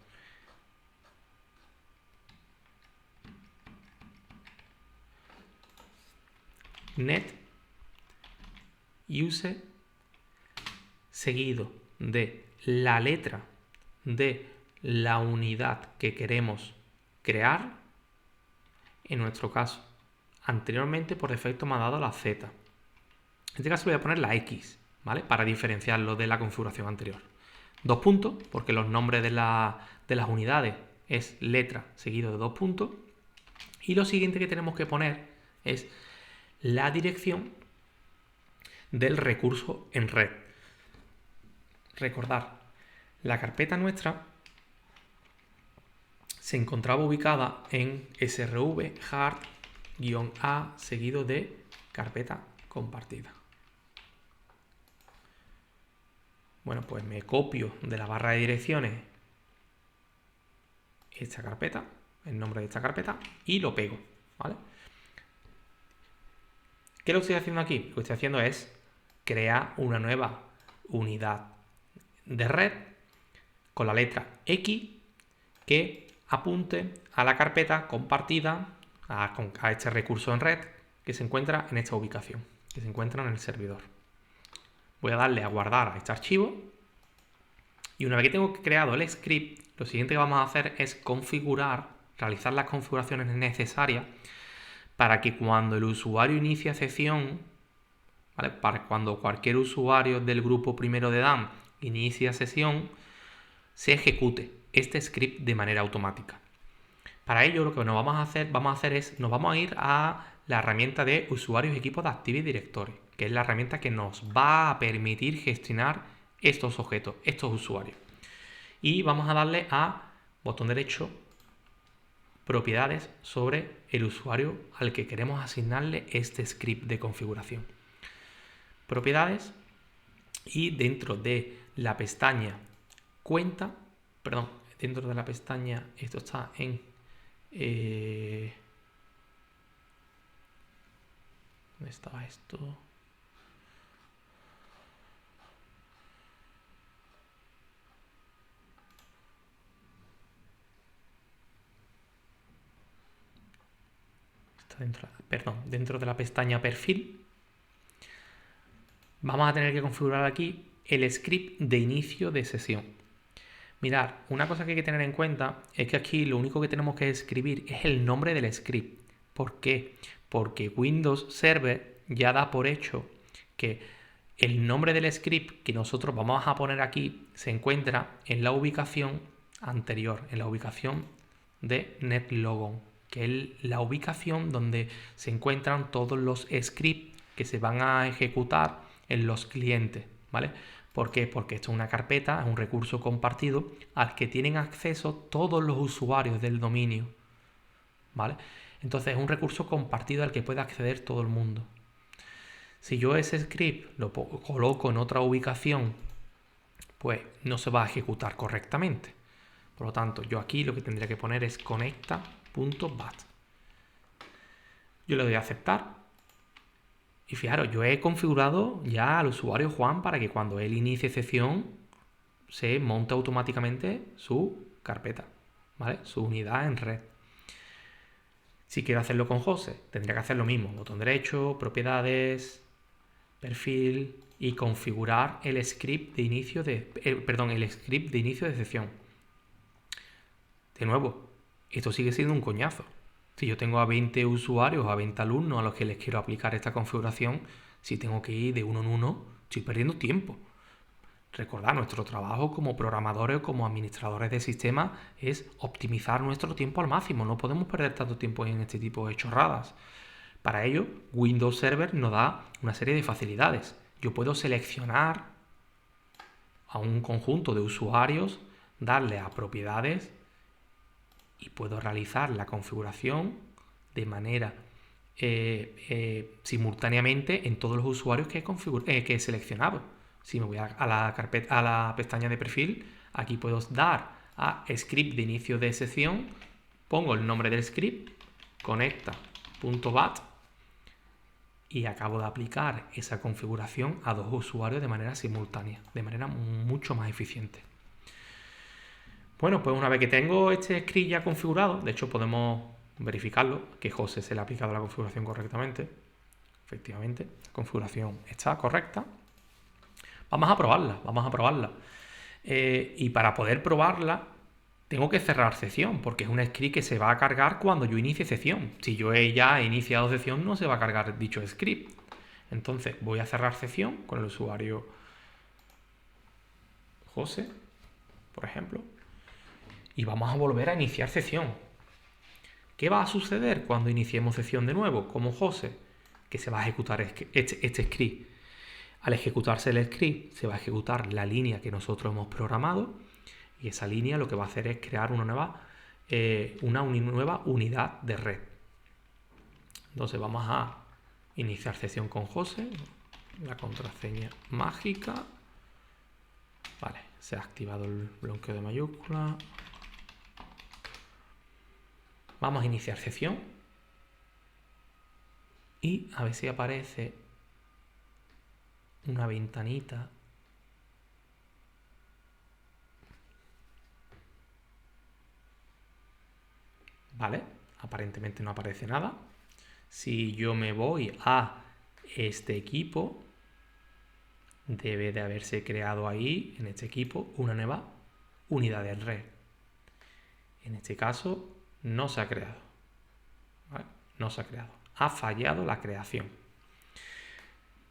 Speaker 1: net use seguido de la letra de la unidad que queremos crear. En nuestro caso, anteriormente por defecto me ha dado la Z. En este caso voy a poner la X, ¿vale? Para diferenciarlo de la configuración anterior. 2 puntos, porque los nombres de las unidades es letra seguido de 2 puntos. Y lo siguiente que tenemos que poner es la dirección del recurso en red. Recordar, la carpeta nuestra se encontraba ubicada en srv hard-a seguido de carpeta compartida. Bueno, pues me copio de la barra de direcciones esta carpeta, el nombre de esta carpeta, y lo pego, ¿vale? ¿Qué lo estoy haciendo aquí? Lo que estoy haciendo es crear una nueva unidad de red con la letra X que apunte a la carpeta compartida, a este recurso en red que se encuentra en esta ubicación, que se encuentra en el servidor. Voy a darle a guardar a este archivo y una vez que tengo creado el script, lo siguiente que vamos a hacer es realizar las configuraciones necesarias para que cuando el usuario inicie sesión, ¿vale? Para cuando cualquier usuario del grupo primero de Dan inicie sesión, se ejecute este script de manera automática. Para ello lo que nos vamos a hacer es, nos vamos a ir a la herramienta de usuarios y equipos de Active Directory, que es la herramienta que nos va a permitir gestionar estos objetos, estos usuarios. Y vamos a darle a botón derecho, propiedades sobre el usuario al que queremos asignarle este script de configuración. Propiedades, y dentro de la pestaña cuenta, perdón, dentro de la pestaña, esto está en ¿dónde estaba esto? Está dentro de la pestaña perfil. Vamos a tener que configurar aquí el script de inicio de sesión. Mirad, una cosa que hay que tener en cuenta es que aquí lo único que tenemos que escribir es el nombre del script. ¿Por qué? Porque Windows Server ya da por hecho que el nombre del script que nosotros vamos a poner aquí se encuentra en la ubicación anterior, en la ubicación de netlogon, que es la ubicación donde se encuentran todos los scripts que se van a ejecutar en los clientes, ¿vale? ¿Por qué? Porque esto es una carpeta, es un recurso compartido al que tienen acceso todos los usuarios del dominio, ¿vale? Entonces es un recurso compartido al que puede acceder todo el mundo. Si yo ese script lo coloco en otra ubicación, pues no se va a ejecutar correctamente. Por lo tanto, yo aquí lo que tendría que poner es conecta.bat. Yo le doy a aceptar Y fijaros, yo he configurado ya al usuario Juan para que cuando él inicie sesión se monte automáticamente su carpeta, ¿vale? Su unidad en red. Si quiero hacerlo con José, tendría que hacer lo mismo. Botón derecho, propiedades, perfil y configurar el script de inicio de, el script de inicio de sesión. De nuevo, esto sigue siendo un coñazo. Si yo tengo a 20 usuarios, a 20 alumnos a los que les quiero aplicar esta configuración, si tengo que ir de uno en uno, estoy perdiendo tiempo. Recordad, nuestro trabajo como programadores o como administradores de sistemas es optimizar nuestro tiempo al máximo. No podemos perder tanto tiempo en este tipo de chorradas. Para ello, Windows Server nos da una serie de facilidades. Yo puedo seleccionar a un conjunto de usuarios, darle a propiedades y puedo realizar la configuración de manera simultáneamente en todos los usuarios que he seleccionado. Si me voy a la carpeta, a la pestaña de perfil, aquí puedo dar a script de inicio de sesión, pongo el nombre del script, conecta.bat y acabo de aplicar esa configuración a 2 usuarios de manera simultánea, de manera mucho más eficiente. Bueno, pues una vez que tengo este script ya configurado, de hecho podemos verificarlo, que José se le ha aplicado la configuración correctamente. Efectivamente, la configuración está correcta. Vamos a probarla. Y para poder probarla, tengo que cerrar sesión, porque es un script que se va a cargar cuando yo inicie sesión. Si yo ya he iniciado sesión, no se va a cargar dicho script. Entonces voy a cerrar sesión con el usuario José, por ejemplo, y vamos a volver a iniciar sesión. ¿Qué va a suceder cuando iniciemos sesión de nuevo, como José? Que se va a ejecutar este script. Al ejecutarse el script, se va a ejecutar la línea que nosotros hemos programado y esa línea lo que va a hacer es crear una nueva unidad de red. Entonces vamos a iniciar sesión con José, la contraseña mágica. Vale, se ha activado el bloqueo de mayúscula. Vamos a iniciar sesión y a ver si aparece una ventanita. Vale, aparentemente no aparece nada. Si yo me voy a este equipo, debe de haberse creado ahí, en este equipo, una nueva unidad de red. En este caso, no se ha creado. ¿Vale? No se ha creado. Ha fallado la creación.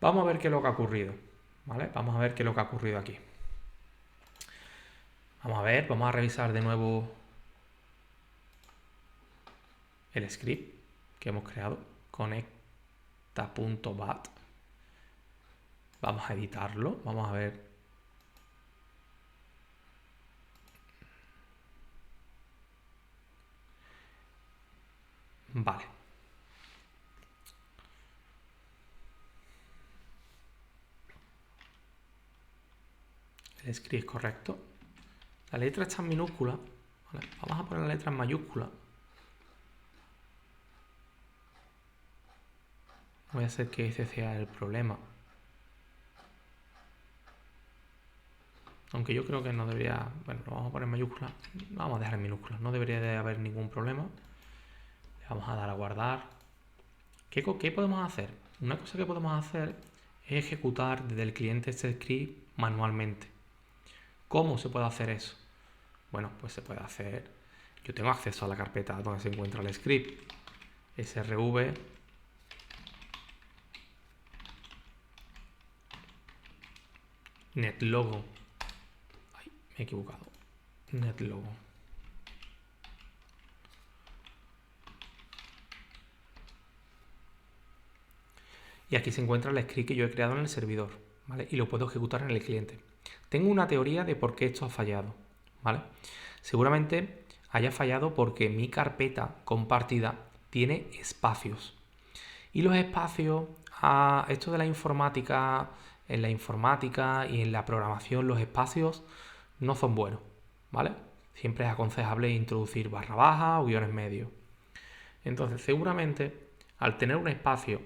Speaker 1: Vamos a ver qué es lo que ha ocurrido. ¿Vale? Vamos a ver qué es lo que ha ocurrido aquí. Vamos a ver, vamos a revisar de nuevo el script que hemos creado. Conecta.bat. Vamos a editarlo. Vamos a ver. Vale. El script es correcto. La letra está en minúscula. ¿Vale? Vamos a poner la letra en mayúscula. Voy a hacer que ese sea el problema. Aunque yo creo que no debería... Bueno, lo vamos a poner en mayúscula. Vamos a dejar en minúscula. No debería de haber ningún problema. Le vamos a dar a guardar. ¿Qué podemos hacer? Una cosa que podemos hacer es ejecutar desde el cliente este script manualmente. ¿Cómo se puede hacer eso? Bueno, pues se puede hacer... Yo tengo acceso a la carpeta donde se encuentra el script. srv netlogo. Ay, me he equivocado. Netlogo. Y aquí se encuentra el script que yo he creado en el servidor, ¿vale? Y lo puedo ejecutar en el cliente. Tengo una teoría de por qué esto ha fallado, ¿vale? Seguramente haya fallado porque mi carpeta compartida tiene espacios. Y los espacios, esto de la informática, en la informática y en la programación, los espacios no son buenos, ¿vale? Siempre es aconsejable introducir barra baja o guiones medios. Entonces, seguramente, al tener un espacio,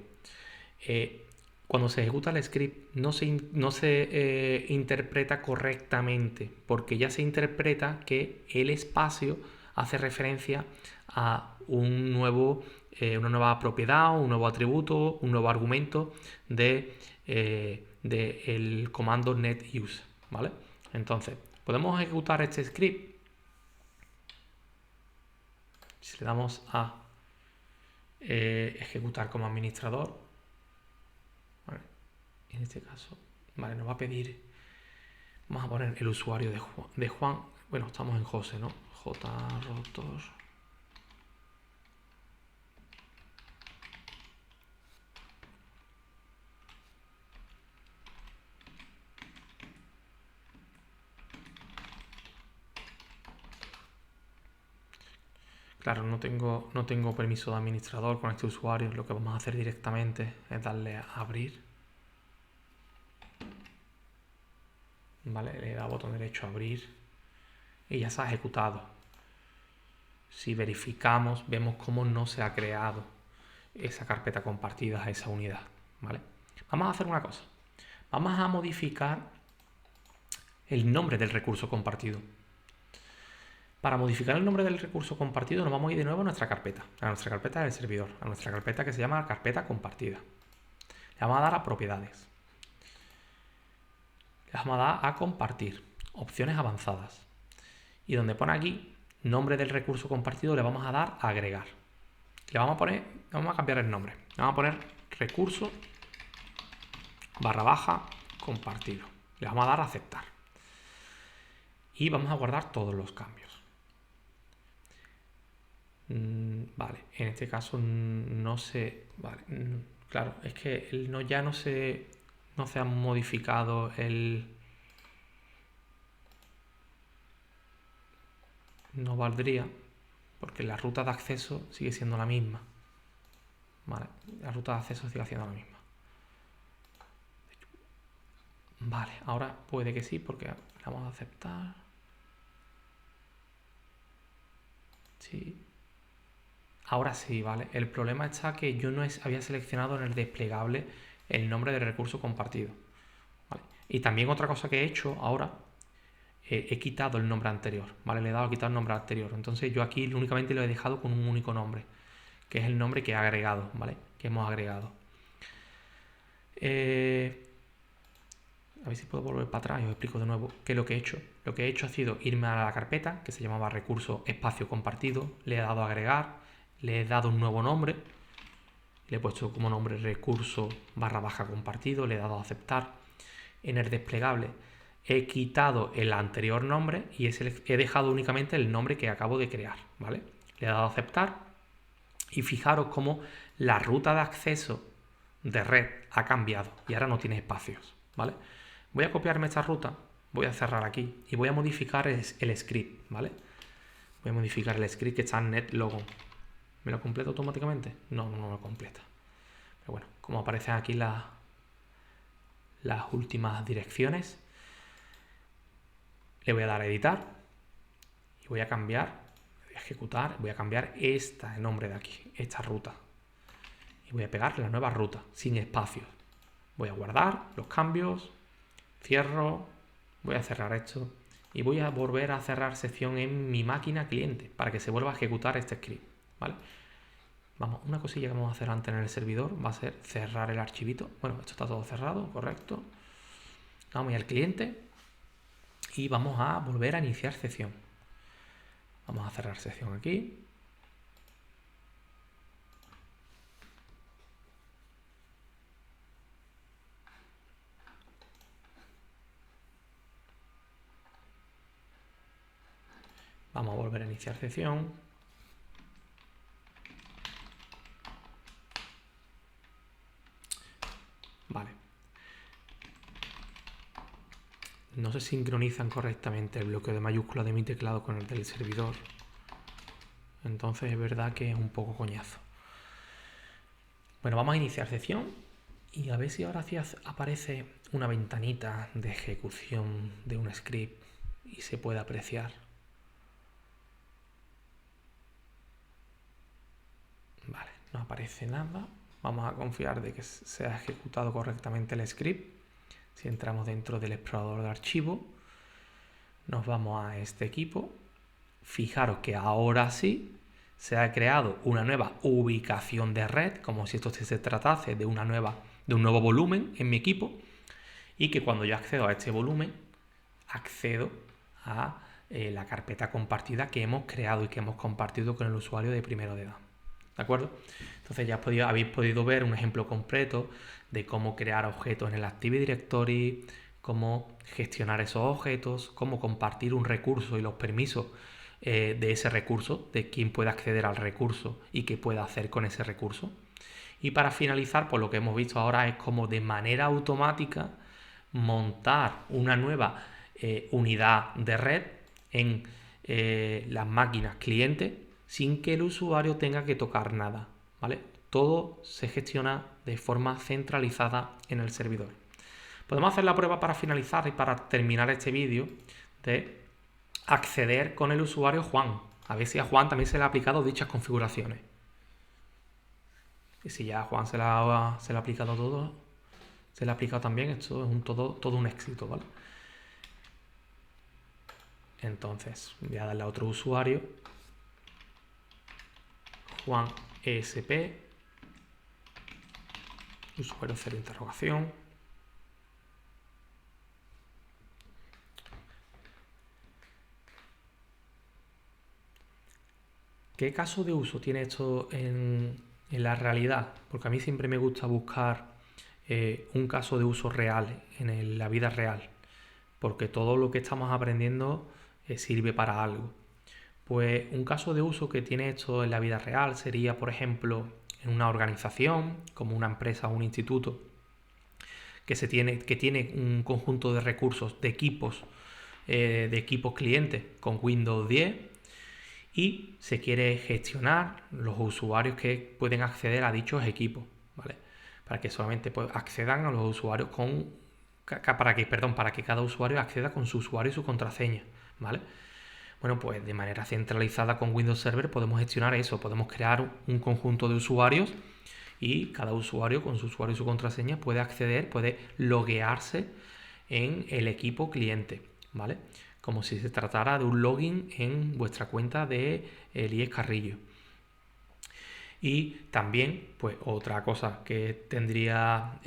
Speaker 1: cuando se ejecuta el script no se interpreta correctamente, porque ya se interpreta que el espacio hace referencia a una nueva propiedad, un nuevo atributo, un nuevo argumento del comando netUse, ¿vale? Entonces, podemos ejecutar este script. Si le damos a ejecutar como administrador, ¿vale? En este caso, vale, nos va a pedir, vamos a poner el usuario de Juan. Bueno, estamos en José, ¿no? jrotor. Claro, no tengo permiso de administrador con este usuario. Lo que vamos a hacer directamente es darle a abrir. Vale, le da botón derecho a abrir y ya se ha ejecutado. Si verificamos, vemos cómo no se ha creado esa carpeta compartida a esa unidad. ¿Vale? Vamos a hacer una cosa. Vamos a modificar el nombre del recurso compartido. Para modificar el nombre del recurso compartido nos vamos a ir de nuevo a nuestra carpeta del servidor, a nuestra carpeta que se llama carpeta compartida. Le vamos a dar a propiedades. Le vamos a dar a compartir, opciones avanzadas. Y donde pone aquí nombre del recurso compartido le vamos a dar a agregar. Le vamos a cambiar el nombre. Le vamos a poner recurso / compartido. Le vamos a dar a aceptar. Y vamos a guardar todos los cambios. Vale, en este caso no se... Vale, claro, es que ya no se ha modificado el... No valdría, porque la ruta de acceso sigue siendo la misma. Vale, la ruta de acceso sigue siendo la misma. Vale, ahora puede que sí, porque le vamos a aceptar. Sí. Ahora sí, ¿vale? El problema está que yo no había seleccionado en el desplegable el nombre del recurso compartido. ¿Vale? Y también otra cosa que he hecho ahora, he quitado el nombre anterior, ¿vale? Le he dado a quitar el nombre anterior. Entonces yo aquí únicamente lo he dejado con un único nombre, que es el nombre que he agregado, ¿vale? Que hemos agregado. A ver si puedo volver para atrás y os explico de nuevo qué es lo que he hecho. Lo que he hecho ha sido irme a la carpeta que se llamaba recurso espacio compartido, le he dado a agregar, le he dado un nuevo nombre, le he puesto como nombre recurso / compartido, le he dado a aceptar. En el desplegable he quitado el anterior nombre y he dejado únicamente el nombre que acabo de crear, ¿vale? Le he dado a aceptar y fijaros cómo la ruta de acceso de red ha cambiado y ahora no tiene espacios, ¿vale? Voy a copiarme esta ruta, voy a cerrar aquí y voy a modificar el script, ¿vale? Voy a modificar el script que está en netlogon. ¿Me lo completa automáticamente? No me lo completa. Pero bueno, como aparecen aquí las últimas direcciones, le voy a dar a editar y voy a cambiar, voy a ejecutar, voy a cambiar el nombre de aquí, esta ruta. Y voy a pegar la nueva ruta, sin espacios. Voy a guardar los cambios, cierro, voy a cerrar esto y voy a volver a cerrar sección en mi máquina cliente para que se vuelva a ejecutar este script, ¿vale? Vamos, una cosilla que vamos a hacer antes en el servidor va a ser cerrar el archivito. Bueno, esto está todo cerrado, correcto. Vamos a ir al cliente y vamos a volver a iniciar sección. Vamos a cerrar sección aquí. Vamos a volver a iniciar sección. Vale. No se sincronizan correctamente el bloqueo de mayúsculas de mi teclado con el del servidor. Entonces es verdad que es un poco coñazo. Bueno, vamos a iniciar sección y a ver si ahora sí aparece una ventanita de ejecución de un script y se puede apreciar. Vale, no aparece nada. Vamos a confiar de que se ha ejecutado correctamente el script. Si entramos dentro del explorador de archivos, nos vamos a este equipo. Fijaros que ahora sí se ha creado una nueva ubicación de red, como si esto se tratase de un nuevo volumen en mi equipo, y que cuando yo accedo a este volumen, accedo a la carpeta compartida que hemos creado y que hemos compartido con el usuario de primero de edad. ¿De acuerdo? Entonces ya habéis podido ver un ejemplo completo de cómo crear objetos en el Active Directory, cómo gestionar esos objetos, cómo compartir un recurso y los permisos de ese recurso, de quién puede acceder al recurso y qué puede hacer con ese recurso. Y para finalizar, pues lo que hemos visto ahora es cómo de manera automática montar una nueva unidad de red en las máquinas clientes sin que el usuario tenga que tocar nada, ¿vale? Todo se gestiona de forma centralizada en el servidor. Podemos hacer la prueba para finalizar y para terminar este vídeo de acceder con el usuario Juan. A ver si a Juan también se le ha aplicado dichas configuraciones. Y si ya a Juan se le ha aplicado todo, se le ha aplicado también, esto es todo un éxito, ¿vale? Entonces, voy a darle a otro usuario, Juan ESP, usuario 0 interrogación. ¿Qué caso de uso tiene esto en la realidad? Porque a mí siempre me gusta buscar un caso de uso real, en la vida real, porque todo lo que estamos aprendiendo sirve para algo. Pues un caso de uso que tiene esto en la vida real sería, por ejemplo, en una organización, como una empresa o un instituto, que tiene un conjunto de recursos, de equipos clientes con Windows 10, y se quiere gestionar los usuarios que pueden acceder a dichos equipos, ¿vale? Para que solamente accedan a los usuarios para que cada usuario acceda con su usuario y su contraseña, ¿vale? Bueno, pues de manera centralizada con Windows Server podemos gestionar eso, podemos crear un conjunto de usuarios y cada usuario con su usuario y su contraseña puede acceder, puede loguearse en el equipo cliente, ¿vale? Como si se tratara de un login en vuestra cuenta de IES Carrillo. Y también, pues otra cosa que tendría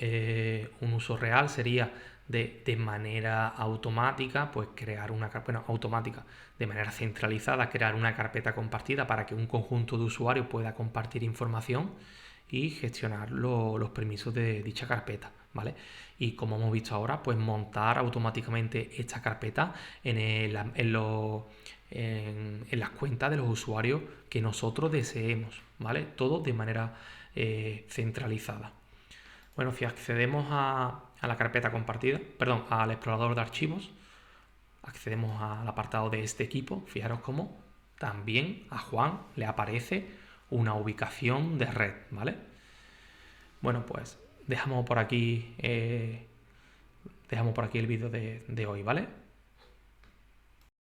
Speaker 1: un uso real sería de manera automática, pues crear una carpeta, automática, de manera centralizada, crear una carpeta compartida para que un conjunto de usuarios pueda compartir información y gestionar los permisos de dicha carpeta, ¿vale? Y como hemos visto ahora, pues montar automáticamente esta carpeta en las cuentas de los usuarios que nosotros deseemos, ¿vale? Todo de manera centralizada. Bueno, si accedemos a la carpeta compartida, perdón, al explorador de archivos, accedemos al apartado de este equipo, fijaros cómo también a Juan le aparece una ubicación de red, ¿vale? Bueno, pues dejamos por aquí el vídeo de hoy, ¿vale?